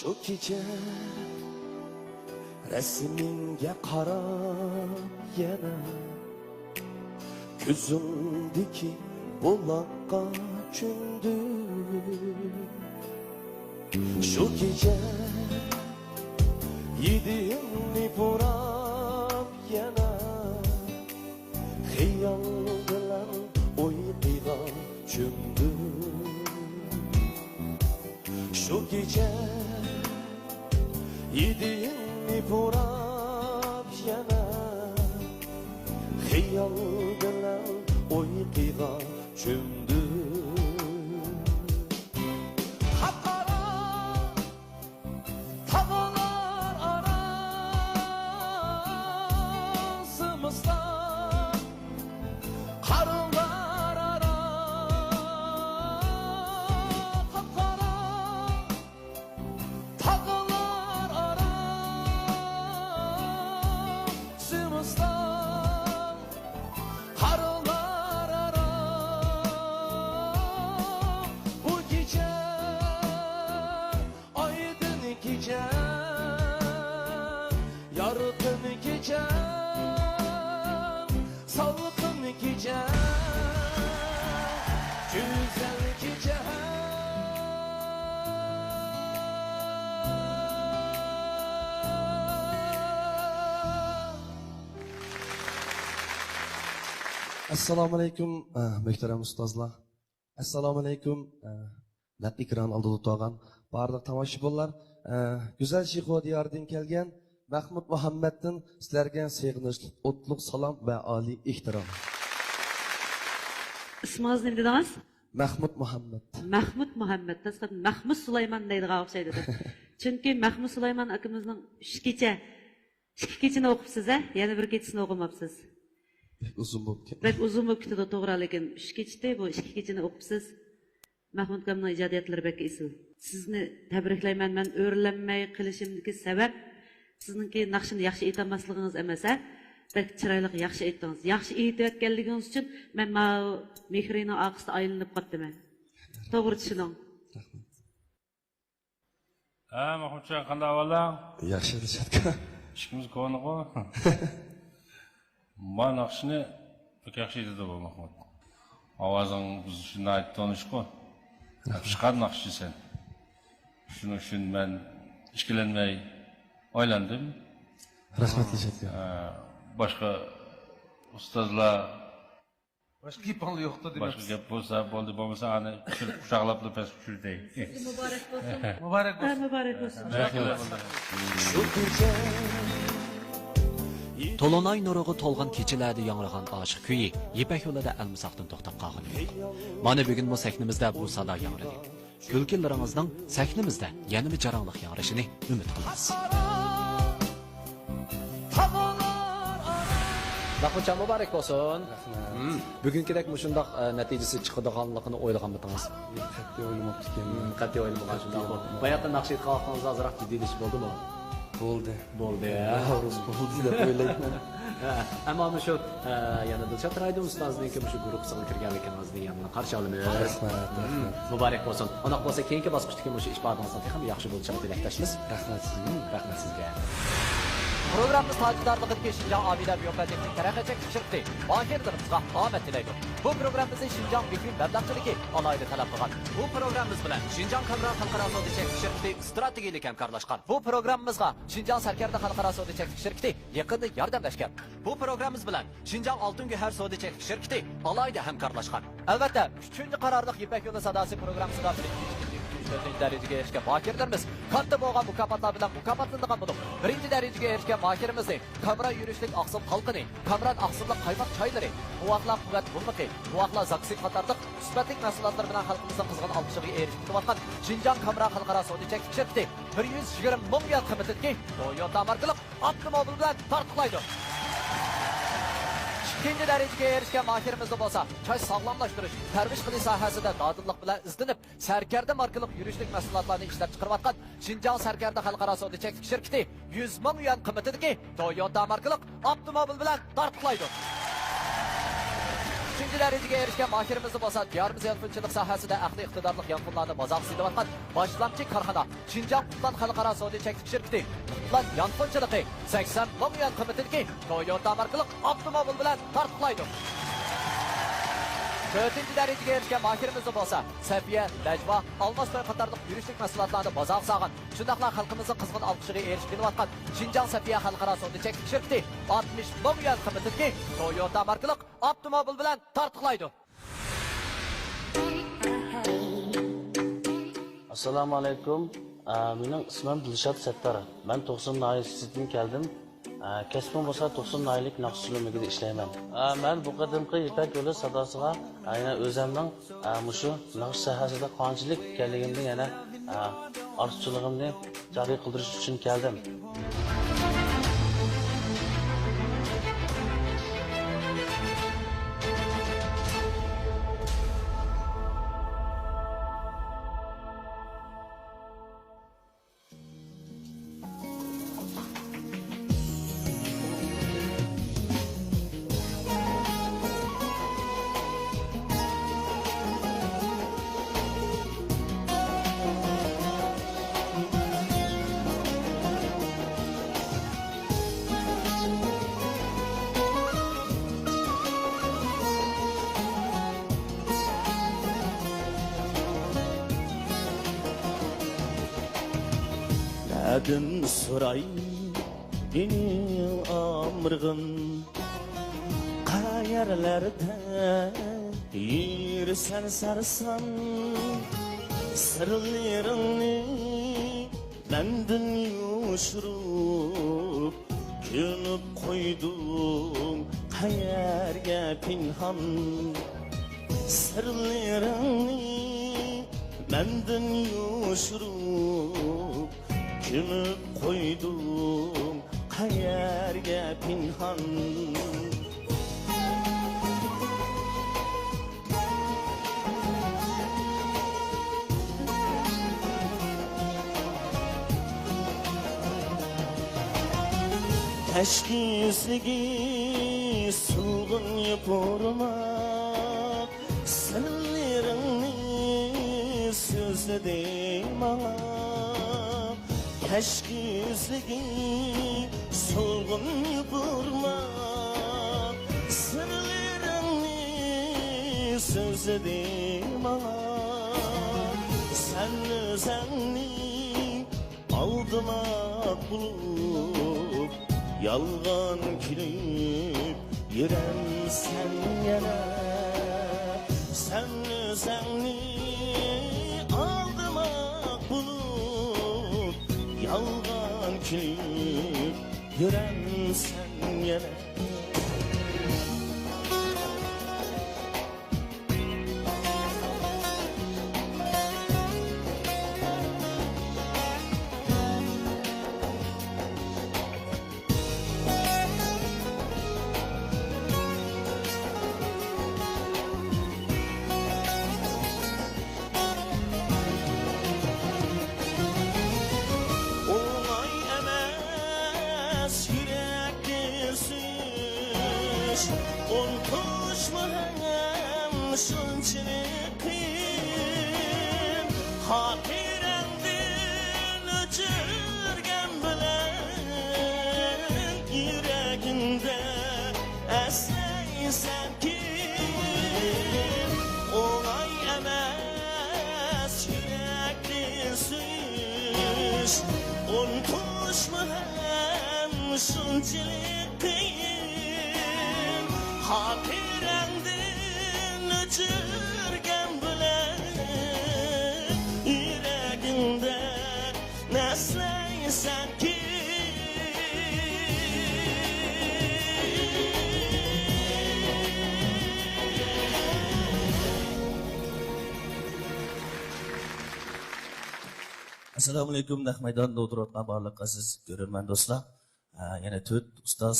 Şu gece resminge qarab yana ko'zimdagi buloqqa cho'mdim. Şu gece yediğimni burab yana xiyol bilan uyquga cho'mdim. Şu gece yediğimni burab yana xiyol bilan uyquga cho'mdim. Assalomu alaykum muhtaram ustozlar. Assalomu alaykum net ekran oldida o'tirgan barliq tomoshabinlar. Go'zal Shixo diyoridan kelgan Mahmud Muhammaddan sizlarga sevg'inishli o'tliq salom va oliy ehtirom. İsmingiz nima dedingiz? Mahmud Muhammad. Mahmud Muhammad. Tasqat Mahmud Sulayman deydigan o'xshaydi. Chunki Mahmud Sulayman akamizning 2 kechini o'qibsiz, yana bir kechini o'qimabsiz. Uzun bo'lib ketdi. Bek uzun bo'lib ketdi, to'g'ri, lekin 3 kechda bu 2 kechini o'qibsiz. Mahmud akamning ijodiyatlari bek esil. Sizni tabriklayman. Men o'rlanmay qilishimdagi sabab sizningki naqshini yaxshi aytolmasligingiz emas, bek chiroyli yaxshi aytdingiz. Yaxshi aytayotganligingiz uchun men mehrining oqisida aylanib qoldim. To'g'ri tushuning. Mahmudjon, qanday ahvoling? Yaxshi deyapti. Ishimiz ko'niqo. Ma naqshini pek yaxshi aytadi bu Mahmud. Ovozing biz uchun tanish-ku. Chiqar naqshni sen. Shuning uchun men ishkilanmay oylandim. Rahmat deyapti. Boshqa ustozlar boshqa gaping yo'qdi demak. Boshqa gap bo'lsa bo'ldi, bo'lmasa ani quchoqlab past tushirday. Muborak bo'lsin. Muborak bo'lsin. Muborak bo'lsin. To'lonay nurug'i to'lgan kechalarda yangragan oshiq kuyi Yipak yo'lida almisoqdan to'xtab qolgan. Mana bugun bu sahnimizda bu sado yangradi. Kulkinlaringizning sahnimizda yanada jaranglik yangrashini umid qilamiz. Mahmudjon muborak bo'lsin. Bugunkidek shundoq natijasi chiqadiganligini o'ylagan bo'dingiz. Qat'iy o'ylamabdi ekanman. Qat'iy o'ylamagan shundoq. Boyaqa naqsh aytganingizda azroq jiddiylashish bo'ldimi? Bo'ldi. Bo'ldi deb o'ylayman. Ammo shu yana Dilshod radio ustozining shu guruhiga kirganligingizni yana qarshi olamiz. Rahmat. Muborak bo'lsin. Unoq bo'lsa keyingi bosqichdagi shu ish faoliyatingizni ham yaxshi bo'lishini tilakdashmiz. Rahmat sizga. Programımız tacidarlıqdaki Şinjan Abiler Biyopedik'in terakkiçek şirkti. Mahirdirimizga ahmet dilaydi. Bu programımızın Şinjan Bikrim Məbləqçiliki alaylı talab qılğan. Bu programımız bilan Şinjan Kamra Xalqara Sodiçek şirkti strategilik hamkarlaşqan. Bu programımızga Şinjan Sarkarda Xalqara Sodiçek şirkti yaqında yordamlashgan. Bu programımız bilan Şinjan Altın Güher Sodiçek şirkti alaylı hamkarlaşqan. Albatta, 3-cü qararlıq Yipak Yolu Sadası programımızda birinci derecege erişken mahirlerimiz katta boğan mukaffatlar bilan mukaffatlangan bo'lib, birinci derecege erişken mahirimizni Kamra yürüşlük aqsıl halkını, Kamran aqsıllık qaymoq çayları, quvvatlar quvvat bulmaqi, quvvatlar zaksit qatarlıq sübətlik mahsulotlar bilan xalqimizning qizg'in olqishiga erishib kelayotgan Şinjan Kamra Xalqaro Sodiçek şirkati 120 ming yuan qiymatidagi Toyota markali avtomobil bilan tartiblaydi. İkinci dereceye erişken mahirimiz olsa, çay sağlamlaştırış, terbiş qilish sohasida dadillik bilan izlanib, Sarkarda markalı yürüşlük mahsulotlarni ishlab chiqarayotgan Şinjan Sarkarda Xalqaro Sodiçek şirkati 100 ming yuan qiymatidagi Toyota markalı avtomobil bilan tartiblaydi. 3. darajaga erishgan mahirimiz bo'lsa, diyorimiz yanfonchilik sohasida aqli iqtidorli yanfonlarni bozorga sotayotgan boshlamchi korxona Xinjiang Qutlan xalqaro savdo cheklik shirkati Qutlan yanfonchiligi 80 million qiymatidagi Toyota markali avtomobil bilan tartiblaydi. 4. darajaga erishgan mahirimiz bo'lsa, Safiya, Najva, Almastoy qatorliq yurishlik mahsulotlarni bozorga solgan, shundaqla xalqimizning qizg'in olqishiga erishayotgan Xinjiang Safiya xalqaro savdo cheklik shirkati 60 million qiymatidagi Toyota markali avtomobil bilan tartiblaydi. Assalomu alaykum. Mening ismim Dilshod Sattar. Men 90 nailisidan keldim. Kasbim bo'lsa 90 naylik naqsh sulamigida ishlayman. Men bu qadimgi Ipak yo'li sadosiga aynan o'zimning mushu naqsh sohasida qanchalik ekanligimni yana orzuligimni joriy qildirish uchun keldim. Adım soray beni amrgın Kayarlarda yürsen sarsan Sırlarını benden yuşurup Künüp koydum kayarga pinhan Sırlarını benden yuşurup Künüp koydum kayarga pinhan Keşke yüzlüğü sulğun yapırmak Sırlarını sözledim bana Keşke yüzlüğü solgun yapırmak Sırlarını sözledim ama Sen özenli aldımak bulup Yalgan kilip yürem sen yana Sen özenli aldımak bulup Yalgan kilip yürem sen yana Şunçilik kıyım Hatiremdin öçürgen bilen Yüreğinde esleysen kim Olay emez yürekli süyüş Untuş mu hem şunçilik kıyım Hatiremdin Çırgen bilen yüreğinde nesleysen ki Assalomu alaykum naq maydonda o'tirayotgan barliq aziz ko'rarman do'stlar. Yana 4 ustoz.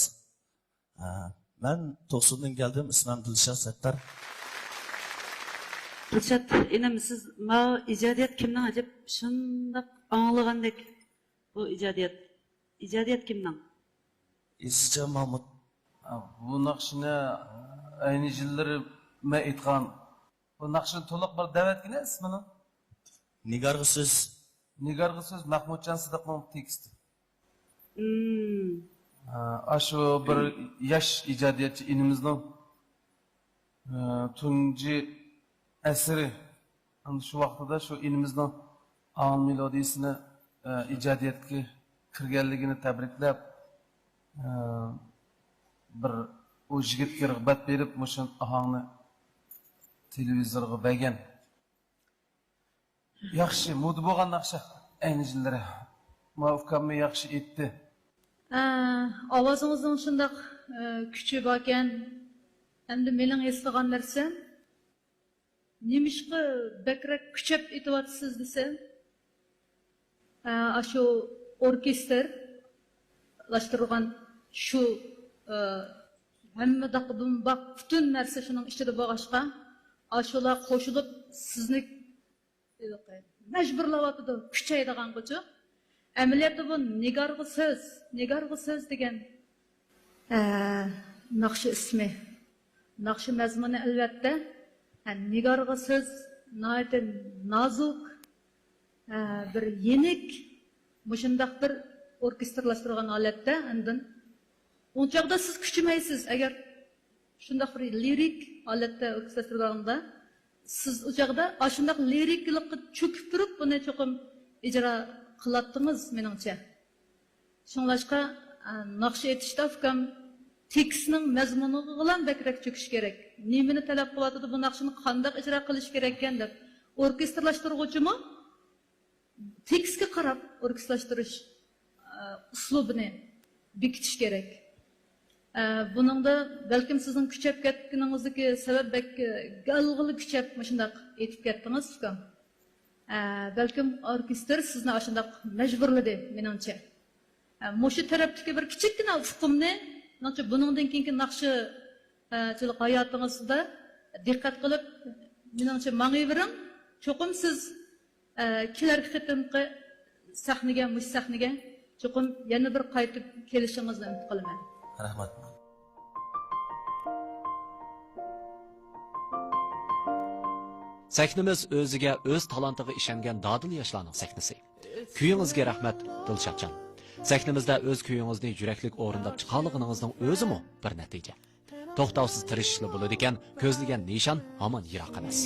Men 90dan keldim, ismim Dilshod Sattar. Dilshod, enem siz ma ijodiyat kimdan ajab shundoq anglagandek bu ijodiyat kimdan? Izja Mahmud. Bu naqshni ayni yillari men aytgan bu naqshni to'liq bir davatgina ismini Nigargı söz. Nigargı söz Mahmudjon Sidiqning teksti. Aşu bir yaş ijodiyatchi inimizning tunji asri shu vaqtida shu inimizning ang melodiyasini ijodiyatga kirganligini tabriklab bir o yigitga rag'bat berib mushu ohangni televizorga bergan. Yaxshi mo'da bo'lgan naqsha ayni yillari muvaffaqiyatli yaxshi etdi. Ovozingizning shundoq kuchi bor ekan, endi mening eslagan narsam nimishqa bakrak kuchab aytyapsiz desam, shu orkestr lashtirgan shu hamma daqbun baq butun narsa shuning ichida bo'lg'ashqa, shular qo'shilib sizni majburlayotdi kuchaydigan qo'chu. Amaliyotda bu nigargı söz degan naqshi ismi. Naqshi mazmuni albatta nigargı söz nazuk bir yenik mushundaq bir orkestrlashtirgan holatda andin unchaqda siz kuchimaysiz agar shundaq bir lirik holatda orkestrlashtirganda siz o'chaqda shundaq liriklikqa cho'kib turib buni cho'qim ijro qilatdingiz meningcha. Shunlashqa naqsh aytishda fikrim tekstning mazmuniga bilan bakrak cho'kish kerak. Nimani talab qilyapti bu naqshni qanday ijro qilish kerak ekan deb orkestrlashtiruvchimi tekstga qarab orkestrlashtirish uslubini bekitish kerak. Buningda balkim sizning kuchab ketganingizdagi sabab galg'ili kuchab shundaq aytib ketdingiz fikrim. Balkim orkestr sizni shundaq majburladi meningcha. Mushu tarafdagi bir kichikgina hukmni, menimcha buningdan keyingi naqshi hayotingizda diqqat qilib menimcha mang'ivering. Cho'qim siz kelarki qitimqi sahnaga, mush sahnaga cho'qim yana bir qaytib kelishingizni umid qilaman. Rahmat. Sahnimiz o'ziga o'z talantiga ishongan dodil yoshlarning sahnasi. Kuyingizga rahmat Dilshodjon. Sahnimizda o'z kuyingizni yuraklik o'rindab chiqarlig'ingizning o'zimi bir natija. To'xtovsiz tirishishli bo'ladi ekan, ko'zlagan nishon hamon yiroq emas.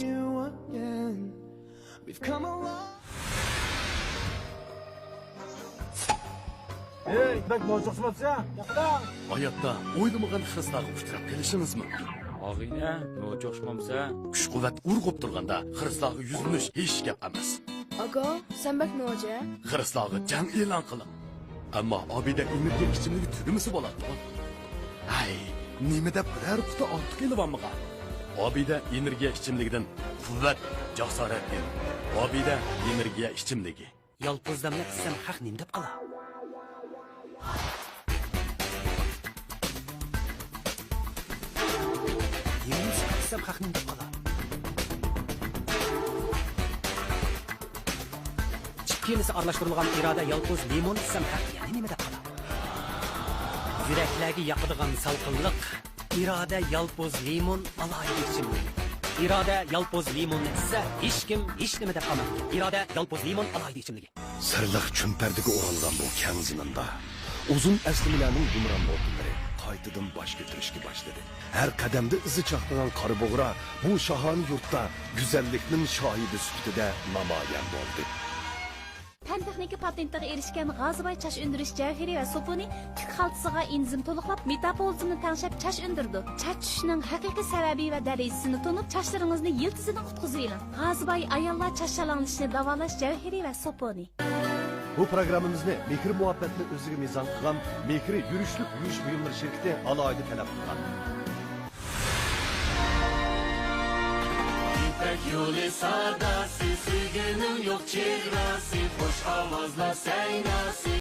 Hey, bak nojo'xshimatsa, yo'qda. Hayotda o'ylamagan xislarga uchrab kelishingizmi? Og'ina, nojo'xshmamsa, Kuch-quvvat urg'ib turganda xislarga yuzlanish hech gap emas. Aga, sen bak noja? Xislarga jang e'lon qiling. Ammo Obida energiya kichimligi tugimisi bo'ladi. Hay, nima deb biror quti ortiq kelibammiga? Obida energiya kichimligidan quvvat, jasorat kel. Obida energiya kichimligi. yolpo'zdamni qilsam haq nim deb qala. Yemni qilsam haq nim deb qala. Chikkinisi aralashtirilgan iroda yolpo'z limon qilsam haq yani nima deb qala. Yuraklarga yoqadigan salqinlik iroda yolpo'z limon alayhi ichimlik. İrade yalpoz limon etse hiç kim hiç nima deb qolmadi. İrade yalpoz limon alaydi ichimligi. Sirliq chumpardiga o'ralgan bu kang ziminda uzun aslimalarning gumron o'rnlari qaytadan bosh ko'tarishga boshladi. Har qadamda izi chaqnagan qora bo'g'ra bu shahon yurtda go'zallikning shohidi sifatida namoyon bo'ldi. Fan texnika patentiga erishgan g'azibay chash undirish javhari va sopuni tik xaltasiga enzim to'liqlab metabolizmni tanshab chash undirdi. Chash tushishining haqiqiy sababi va darajasini tunib, chashlaringizni yiltizidan qutqizib oling. G'azibay ayollar chash shalanishini davolash javhari va sopuni. Bu programmamizni Mehri muhabbatni o'ziga mezon qilgan Mehri yurishlik yuvish buyumlari shirkati alohida talab qilgan. İpek yolu sadası, sevginin yok çehresi, hoş avazla seynası.